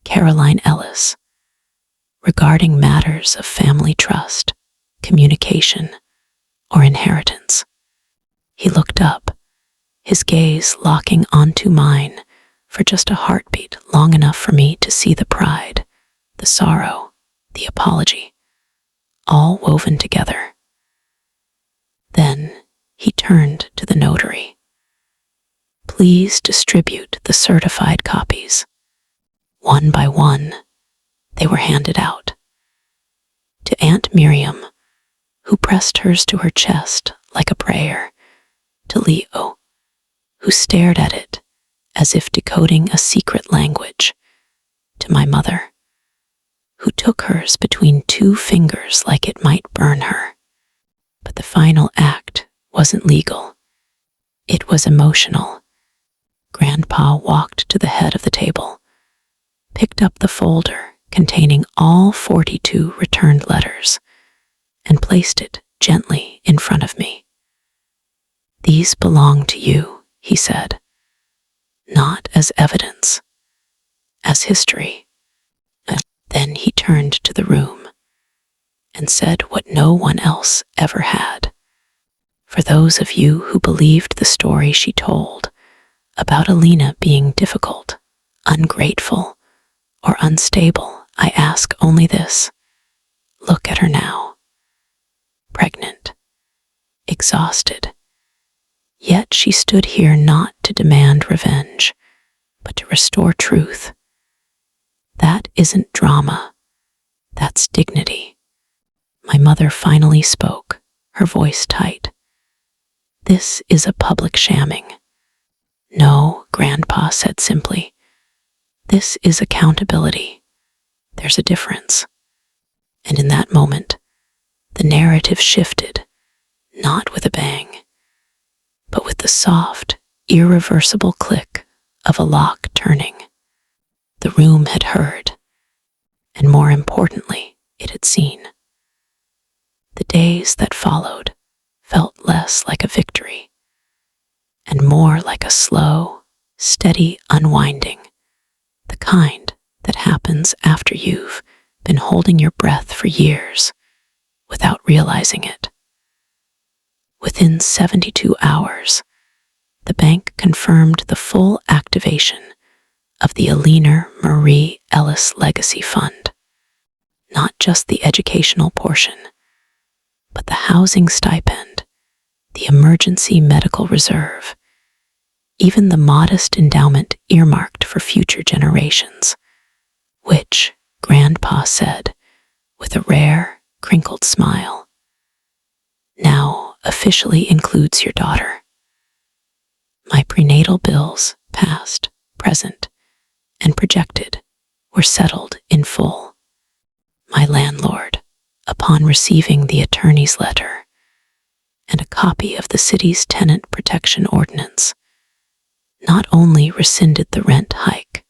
Caroline Ellis, regarding matters of family trust, communication, or inheritance. He looked up, his gaze locking onto mine for just a heartbeat long enough for me to see the pride, the sorrow, the apology, all woven together. Then he turned to the notary. Please distribute the certified copies. One by one, they were handed out. To Aunt Miriam, who pressed hers to her chest like a prayer, to Leo, who stared at it as if decoding a secret language, to my mother, who took hers between two fingers like it might burn her. But the final act wasn't legal. It was emotional. Grandpa walked to the head of the table, picked up the folder containing all 42 returned letters, and placed it gently in front of me. These belong to you, he said, not as evidence, as history. Then he turned to the room and said what no one else ever had. For those of you who believed the story she told about Alina being difficult, ungrateful, or unstable, I ask only this. Look at her now. Pregnant, exhausted. Yet she stood here not to demand revenge, but to restore truth. That isn't drama. That's dignity. My mother finally spoke, her voice tight. This is a public shamming. No, Grandpa said simply. This is accountability. There's a difference. And in that moment, the narrative shifted, not with a bang, but with the soft, irreversible click of a lock turning. The room had heard, and more importantly, it had seen. The days that followed felt less like a victory, and more like a slow, steady unwinding, the kind that happens after you've been holding your breath for years without realizing it. Within 72 hours, the bank confirmed the full activation of the Alina Marie Ellis Legacy Fund. Not just the educational portion, but the housing stipend, the emergency medical reserve, even the modest endowment earmarked for future generations, which, Grandpa said, with a rare, crinkled smile, now officially includes your daughter. My prenatal bills, past, present, and projected, were settled in full. My landlord, upon receiving the attorney's letter and a copy of the city's tenant protection ordinance, not only rescinded the rent hike,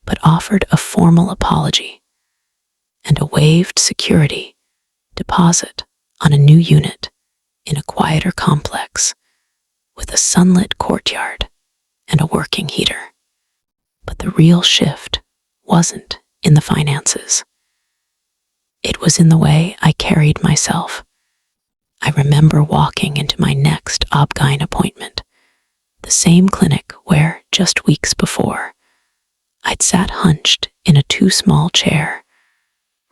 but offered a formal apology and a waived security deposit on a new unit in a quieter complex with a sunlit courtyard and a working heater. But the real shift wasn't in the finances. It was in the way I carried myself. I remember walking into my next OB-GYN appointment, the same clinic where, just weeks before, I'd sat hunched in a too small chair,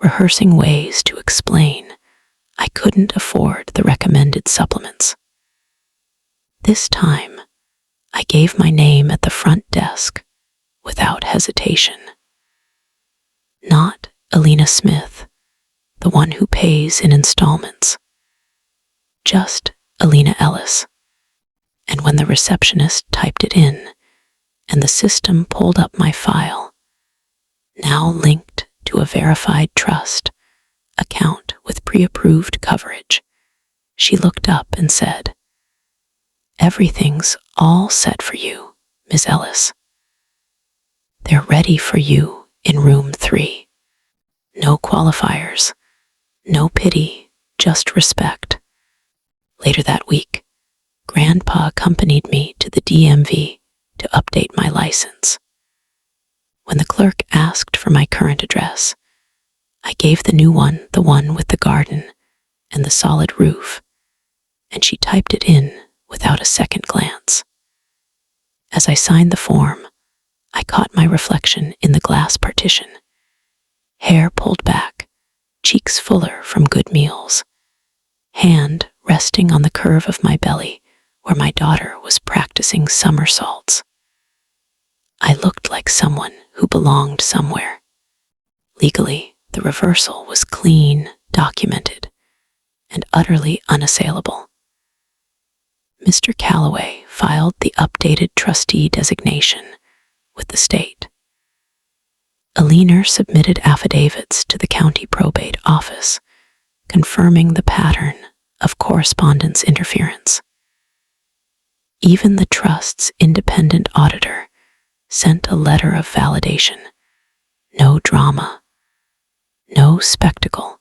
rehearsing ways to explain I couldn't afford the recommended supplements. This time, I gave my name at the front desk without hesitation. Not Alina Smith, the one who pays in installments. Just Alina Ellis. And when the receptionist typed it in, and the system pulled up my file, now linked to a verified trust account with pre-approved coverage. She looked up and said, "Everything's all set for you, Ms. Ellis. They're ready for you in room 3. No qualifiers, no pity, just respect." Later that week, Grandpa accompanied me to the DMV to update my license. When the clerk asked for my current address, I gave the new one, the one with the garden and the solid roof, and she typed it in without a second glance. As I signed the form, I caught my reflection in the glass partition. Hair pulled back, cheeks fuller from good meals, hand resting on the curve of my belly where my daughter was practicing somersaults. I looked like someone who belonged somewhere. Legally, the reversal was clean, documented, and utterly unassailable. Mr. Calloway filed the updated trustee designation with the state. Aliner submitted affidavits to the county probate office, confirming the pattern of correspondence interference. Even the trust's independent auditor sent a letter of validation. No drama, no spectacle,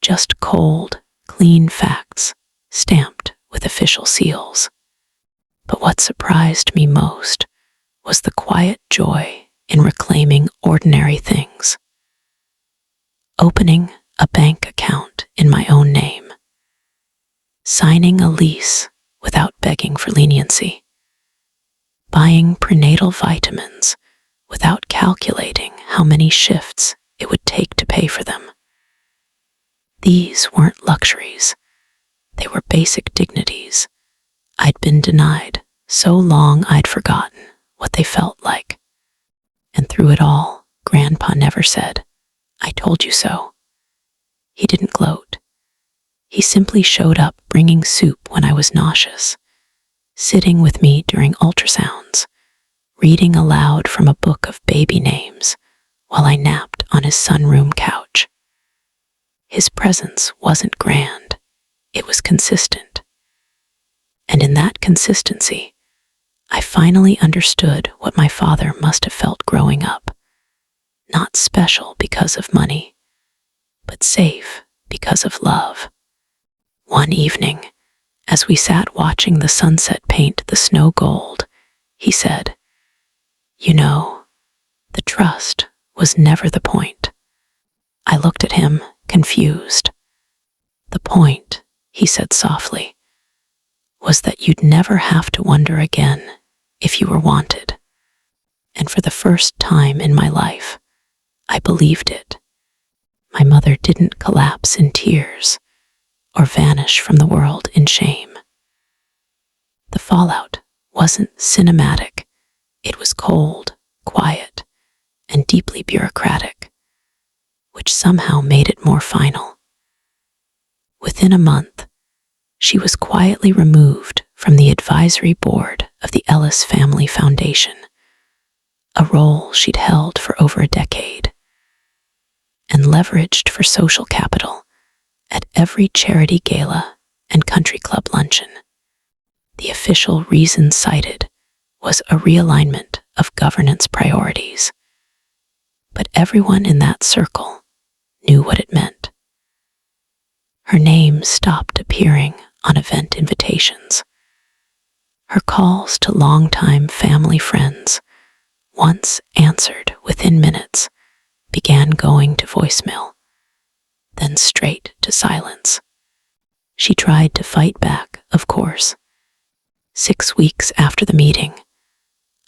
just cold, clean facts stamped with official seals. But what surprised me most was the quiet joy in reclaiming ordinary things. Opening a bank account in my own name, signing a lease without begging for leniency, buying prenatal vitamins without calculating how many shifts it would take to pay for them. These weren't luxuries. They were basic dignities I'd been denied so long I'd forgotten what they felt like. And through it all, Grandpa never said, "I told you so." He didn't gloat. He simply showed up bringing soup when I was nauseous, sitting with me during ultrasounds, reading aloud from a book of baby names while I napped on his sunroom couch. His presence wasn't grand, it was consistent. And in that consistency, I finally understood what my father must have felt growing up. Not special because of money, but safe because of love. One evening, as we sat watching the sunset paint the snow gold, he said, "You know, the trust was never the point." I looked at him, confused. "The point," he said softly, "was that you'd never have to wonder again if you were wanted." And for the first time in my life, I believed it. My mother didn't collapse in tears or vanish from the world in shame. The fallout wasn't cinematic. It was cold, quiet, and deeply bureaucratic, which somehow made it more final. Within a month, she was quietly removed from the advisory board of the Ellis Family Foundation, a role she'd held for over a decade, and leveraged for social capital at every charity gala and country club luncheon. The official reason cited was a realignment of governance priorities, but everyone in that circle knew what it meant. Her name stopped appearing on event invitations. Her calls to longtime family friends, once answered within minutes, began going to voicemail, then straight to silence. She tried to fight back, of course. 6 weeks after the meeting,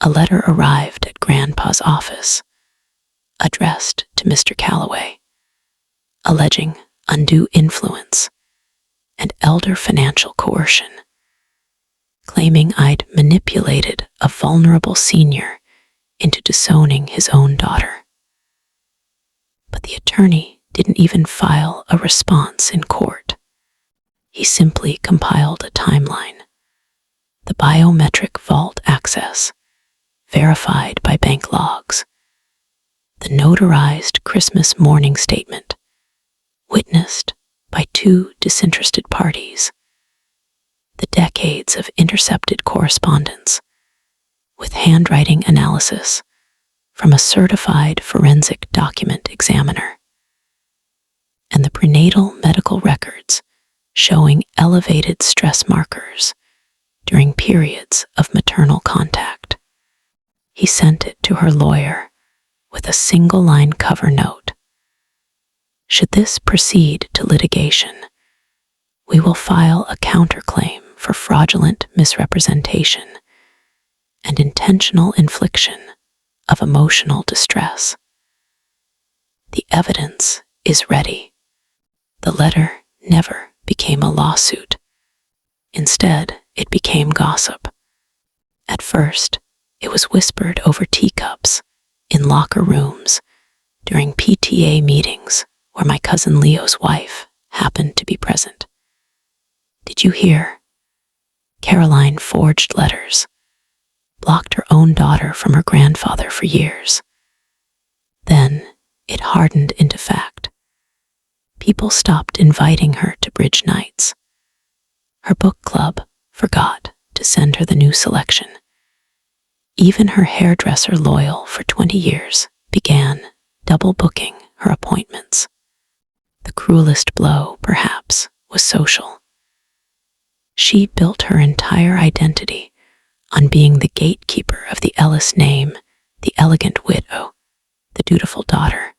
a letter arrived at Grandpa's office, addressed to Mr. Calloway, alleging undue influence and elder financial coercion, claiming I'd manipulated a vulnerable senior into disowning his own daughter. But the attorney didn't even file a response in court. He simply compiled a timeline, the biometric vault access, verified by bank logs, the notarized Christmas morning statement, witnessed by 2 disinterested parties, the decades of intercepted correspondence with handwriting analysis from a certified forensic document examiner, and the prenatal medical records showing elevated stress markers during periods of maternal contact. He sent it to her lawyer with a single-line cover note. Should this proceed to litigation, we will file a counterclaim for fraudulent misrepresentation and intentional infliction of emotional distress. The evidence is ready. The letter never became a lawsuit. Instead, it became gossip. At first, it was whispered over teacups, in locker rooms, during PTA meetings where my cousin Leo's wife happened to be present. Did you hear? Caroline forged letters, blocked her own daughter from her grandfather for years. Then it hardened into fact. People stopped inviting her to bridge nights. Her book club forgot to send her the new selection. Even her hairdresser, loyal for 20 years, began double booking her appointments. The cruelest blow, perhaps, was social. She built her entire identity on being the gatekeeper of the Ellis name, the elegant widow, the dutiful daughter,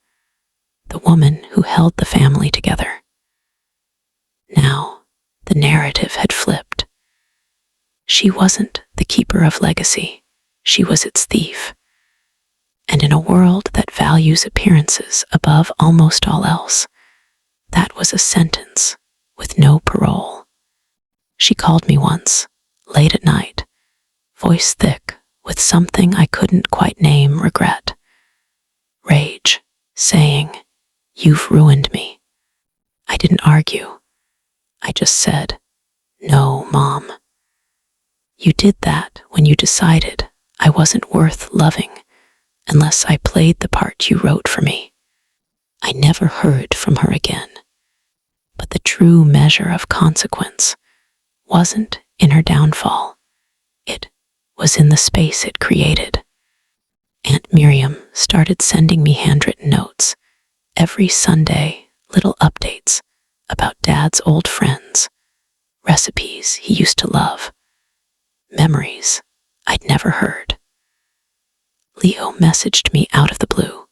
the woman who held the family together. Now, the narrative had flipped. She wasn't the keeper of legacy. She was its thief. And in a world that values appearances above almost all else, that was a sentence with no parole. She called me once, late at night, voice thick with something I couldn't quite name regret. Rage, saying, "You've ruined me." I didn't argue. I just said, "No, Mom. You did that when you decided I wasn't worth loving unless I played the part you wrote for me." I never heard from her again. But the true measure of consequence wasn't in her downfall. It was in the space it created. Aunt Miriam started sending me handwritten notes every Sunday, little updates about Dad's old friends, recipes he used to love, memories I'd never heard. Leo messaged me out of the blue.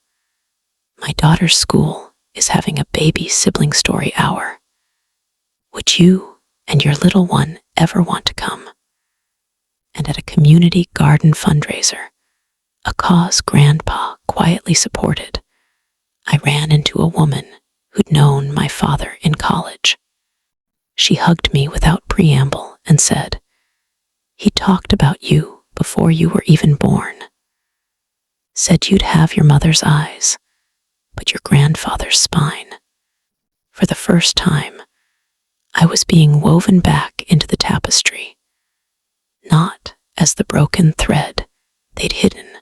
"My daughter's school is having a baby sibling story hour. Would you and your little one ever want to come?" And at a community garden fundraiser, a cause Grandpa quietly supported, I ran into a woman who'd known my father in college. She hugged me without preamble and said, "He talked about you before you were even born. Said you'd have your mother's eyes, but your grandfather's spine." For the first time, I was being woven back into the tapestry, not as the broken thread they'd hidden,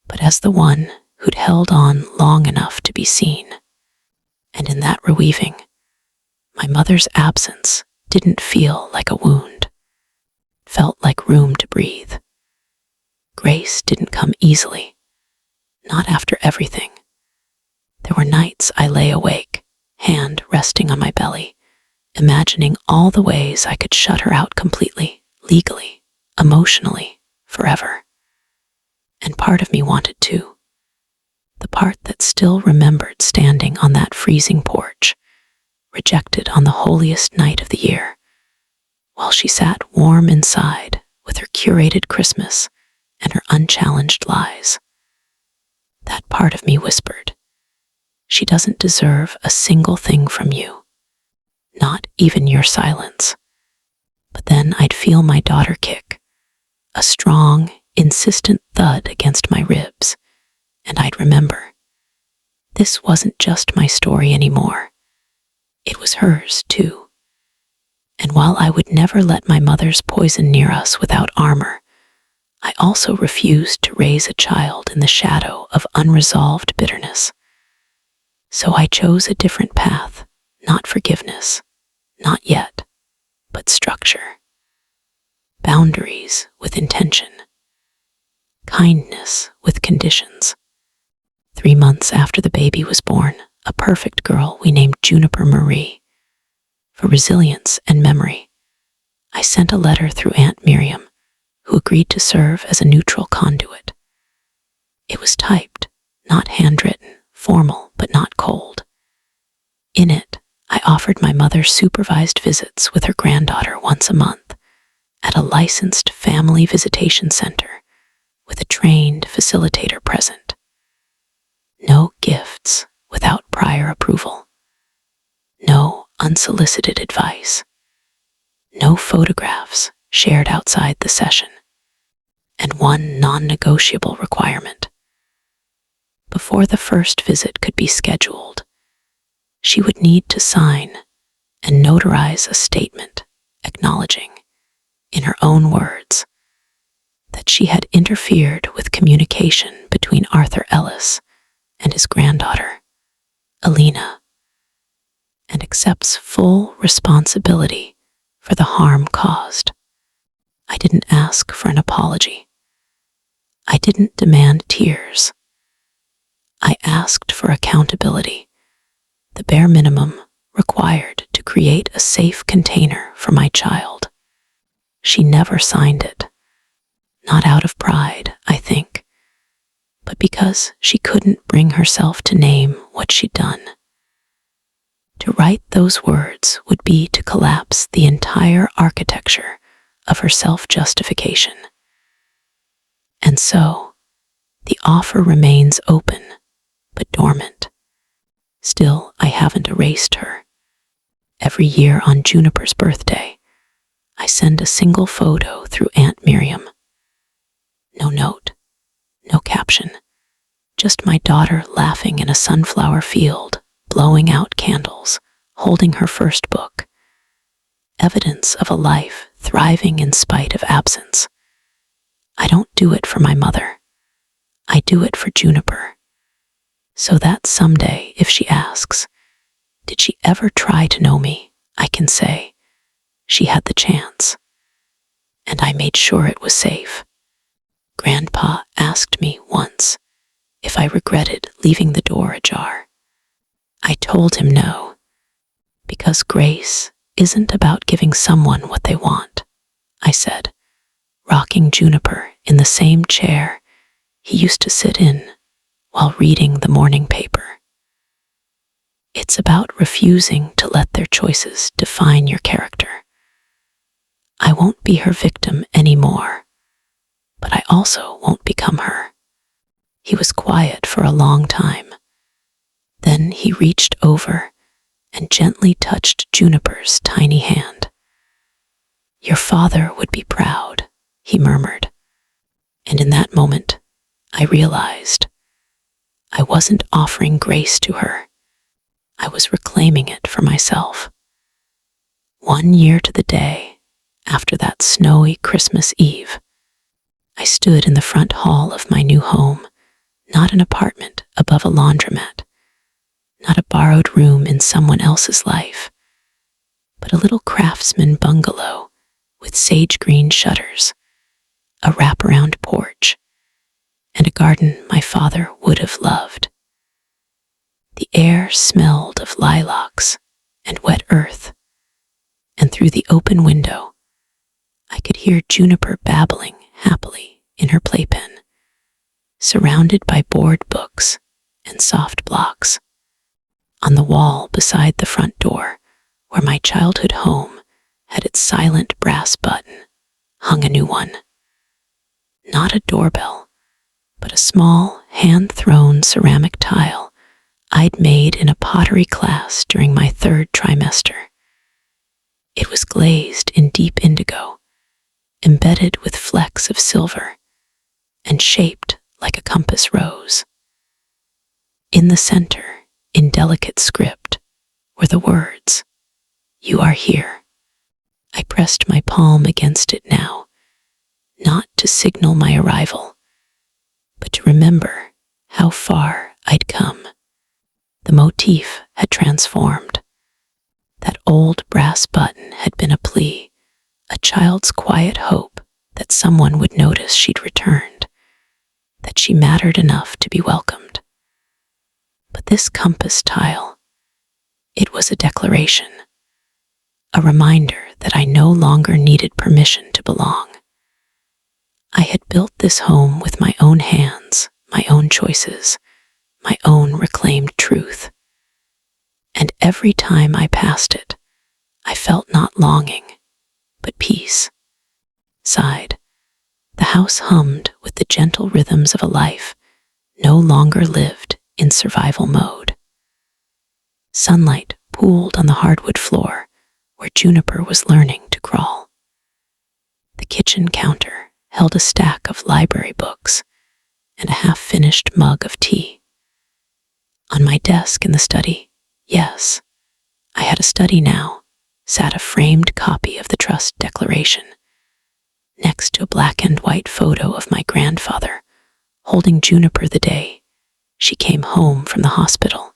but as the one who'd held on long enough to be seen. And in that reweaving, my mother's absence didn't feel like a wound. It felt like room to breathe. Grace didn't come easily, not after everything. There were nights I lay awake, hand resting on my belly, imagining all the ways I could shut her out completely, legally, emotionally, forever. And part of me wanted to. The part that still remembered standing on that freezing porch, rejected on the holiest night of the year, while she sat warm inside with her curated Christmas and her unchallenged lies. That part of me whispered, "She doesn't deserve a single thing from you, not even your silence." But then I'd feel my daughter kick, a strong, insistent thud against my ribs, and I'd remember. This wasn't just my story anymore. It was hers, too. And while I would never let my mother's poison near us without armor, I also refused to raise a child in the shadow of unresolved bitterness. So I chose a different path, not forgiveness, not yet, but structure. Boundaries with intention. Kindness with conditions. 3 months after the baby was born, a perfect girl we named Juniper Marie. For resilience and memory, I sent a letter through Aunt Miriam, who agreed to serve as a neutral conduit. It was typed, not handwritten, formal but not cold. In it, I offered my mother supervised visits with her granddaughter once a month at a licensed family visitation center with a trained facilitator present. No gifts without prior approval. No unsolicited advice. No photographs shared outside the session. And one non-negotiable requirement. Before the first visit could be scheduled, she would need to sign and notarize a statement acknowledging, in her own words, that she had interfered with communication between Arthur Ellis and his granddaughter, Alina, and accepts full responsibility for the harm caused. I didn't ask for an apology. I didn't demand tears. I asked for accountability, the bare minimum required to create a safe container for my child. She never signed it. Not out of pride, I think, but because she couldn't bring herself to name what she'd done. To write those words would be to collapse the entire architecture of her self-justification. And so, the offer remains open, but dormant. Still, I haven't erased her. Every year on Juniper's birthday, I send a single photo through Aunt Miriam. No note, no caption, just my daughter laughing in a sunflower field, blowing out candles, holding her first book. Evidence of a life thriving in spite of absence. I don't do it for my mother. I do it for Juniper. So that someday, if she asks, did she ever try to know me, I can say, she had the chance. And I made sure it was safe. Grandpa asked me once if I regretted leaving the door ajar. I told him no, because grace isn't about giving someone what they want, I said, rocking Juniper in the same chair he used to sit in while reading the morning paper. It's about refusing to let their choices define your character. I won't be her victim anymore, but I also won't become her. He was quiet for a long time. Then he reached over and gently touched Juniper's tiny hand. Your father would be proud, he murmured. And in that moment, I realized I wasn't offering grace to her. I was reclaiming it for myself. 1 year to the day after that snowy Christmas Eve, I stood in the front hall of my new home, not an apartment above a laundromat, not a borrowed room in someone else's life, but a little craftsman bungalow with sage green shutters, a wraparound porch, and a garden my father would have loved. The air smelled of lilacs and wet earth, and through the open window, I could hear Juniper babbling happily in her playpen, surrounded by board books and soft blocks. On the wall beside the front door, where my childhood home had its silent brass button, hung a new one. Not a doorbell, but a small, hand-thrown ceramic tile I'd made in a pottery class during my 3rd trimester. It was glazed in deep indigo, embedded with flecks of silver, and shaped like a compass rose. In the center, in delicate script, were the words, "You are here." I pressed my palm against it now, not to signal my arrival, but to remember how far I'd come. The motif had transformed. That old brass button had been a plea, a child's quiet hope that someone would notice she'd returned, that she mattered enough to be welcomed. But this compass tile, it was a declaration, a reminder that I no longer needed permission to belong. I had built this home with my own hands, my own choices, my own reclaimed truth. And every time I passed it, I felt not longing, but peace. Sighed. The house hummed with the gentle rhythms of a life no longer lived in survival mode. Sunlight pooled on the hardwood floor where Juniper was learning to crawl. The kitchen counter held a stack of library books and a half-finished mug of tea. On my desk in the study, yes, I had a study now, sat a framed copy of the Trust Declaration, next to a black and white photo of my grandfather holding Juniper the day she came home from the hospital,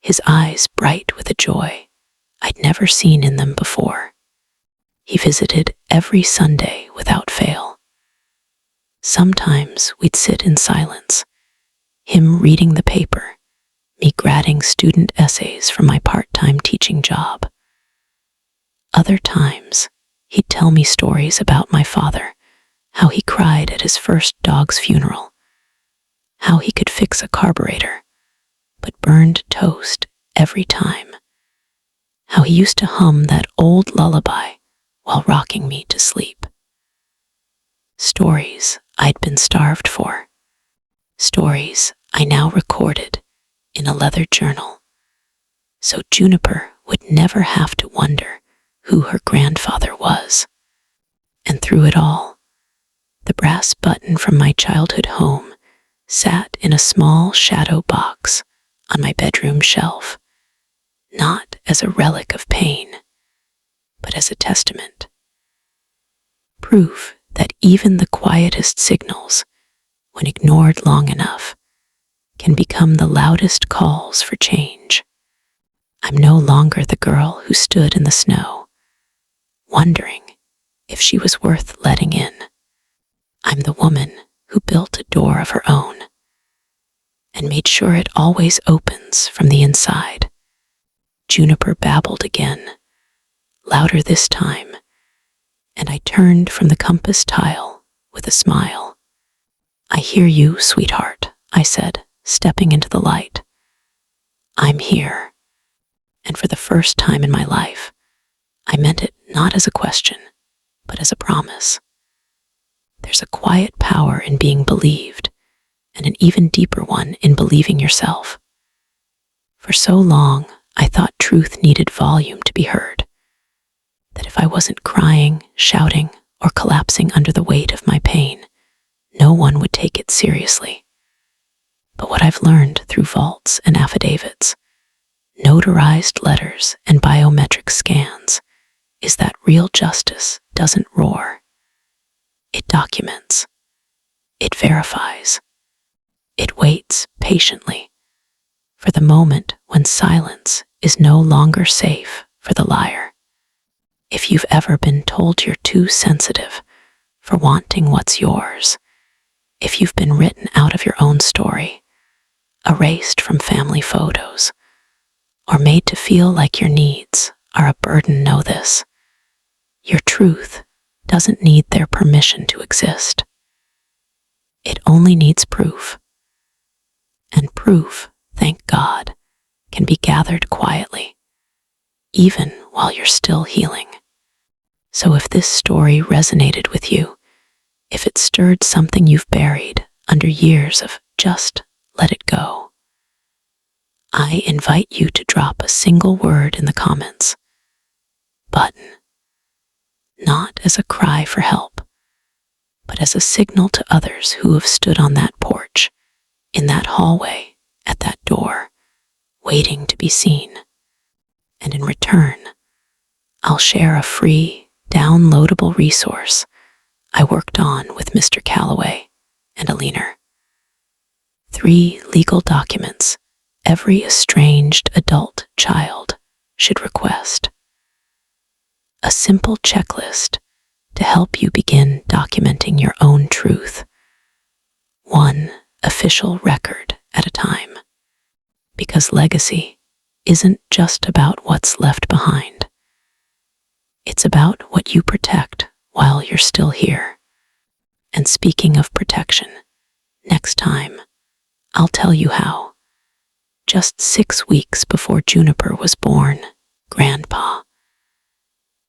his eyes bright with a joy I'd never seen in them before. He visited every Sunday without fail. Sometimes we'd sit in silence, him reading the paper, me grading student essays from my part-time teaching job. Other times, he'd tell me stories about my father, how he cried at his first dog's funeral, how he could fix a carburetor, but burned toast every time, how he used to hum that old lullaby while rocking me to sleep. Stories I'd been starved for, stories I now recorded in a leather journal, so Juniper would never have to wonder who her grandfather was. And through it all, the brass button from my childhood home sat in a small shadow box on my bedroom shelf, not as a relic of pain, but as a testament. Proof that even the quietest signals, when ignored long enough, can become the loudest calls for change. I'm no longer the girl who stood in the snow, wondering if she was worth letting in. I'm the woman who built a door of her own and made sure it always opens from the inside. Juniper babbled again, louder this time, and I turned from the compass tile with a smile. I hear you, sweetheart, I said, stepping into the light. I'm here. And for the first time in my life, I meant it not as a question, but as a promise. There's a quiet power in being believed, and an even deeper one in believing yourself. For so long, I thought truth needed volume to be heard, that if I wasn't crying, shouting, or collapsing under the weight of my pain, no one would take it seriously. But what I've learned through vaults and affidavits, notarized letters and biometric scans, is that real justice doesn't roar. It documents. It verifies. It waits patiently for the moment when silence is no longer safe for the liar. If you've ever been told you're too sensitive for wanting what's yours, if you've been written out of your own story, erased from family photos, or made to feel like your needs are a burden, know this. Your truth doesn't need their permission to exist. It only needs proof. And proof, thank God, can be gathered quietly, even while you're still healing. So if this story resonated with you, if it stirred something you've buried under years of just let it go, I invite you to drop a single word in the comments. Button. Not as a cry for help, but as a signal to others who have stood on that porch, in that hallway, at that door, waiting to be seen. And in return, I'll share a free, downloadable resource, I worked on with Mr. Calloway and Aliner. 3 legal documents every estranged adult child should request. A simple checklist to help you begin documenting your own truth, one official record at a time. Because legacy isn't just about what's left behind. It's about what you protect while you're still here. And speaking of protection, next time, I'll tell you how. Just 6 weeks before Juniper was born, Grandpa,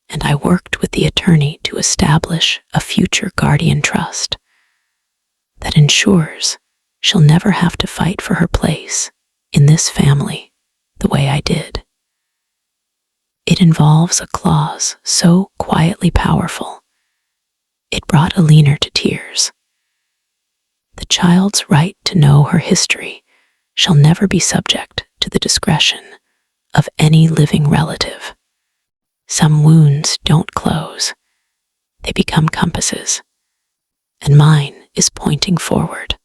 and I worked with the attorney to establish a future guardian trust that ensures she'll never have to fight for her place in this family the way I did. It involves a clause so quietly powerful, it brought Aliner to tears. The child's right to know her history shall never be subject to the discretion of any living relative. Some wounds don't close, they become compasses, and mine is pointing forward.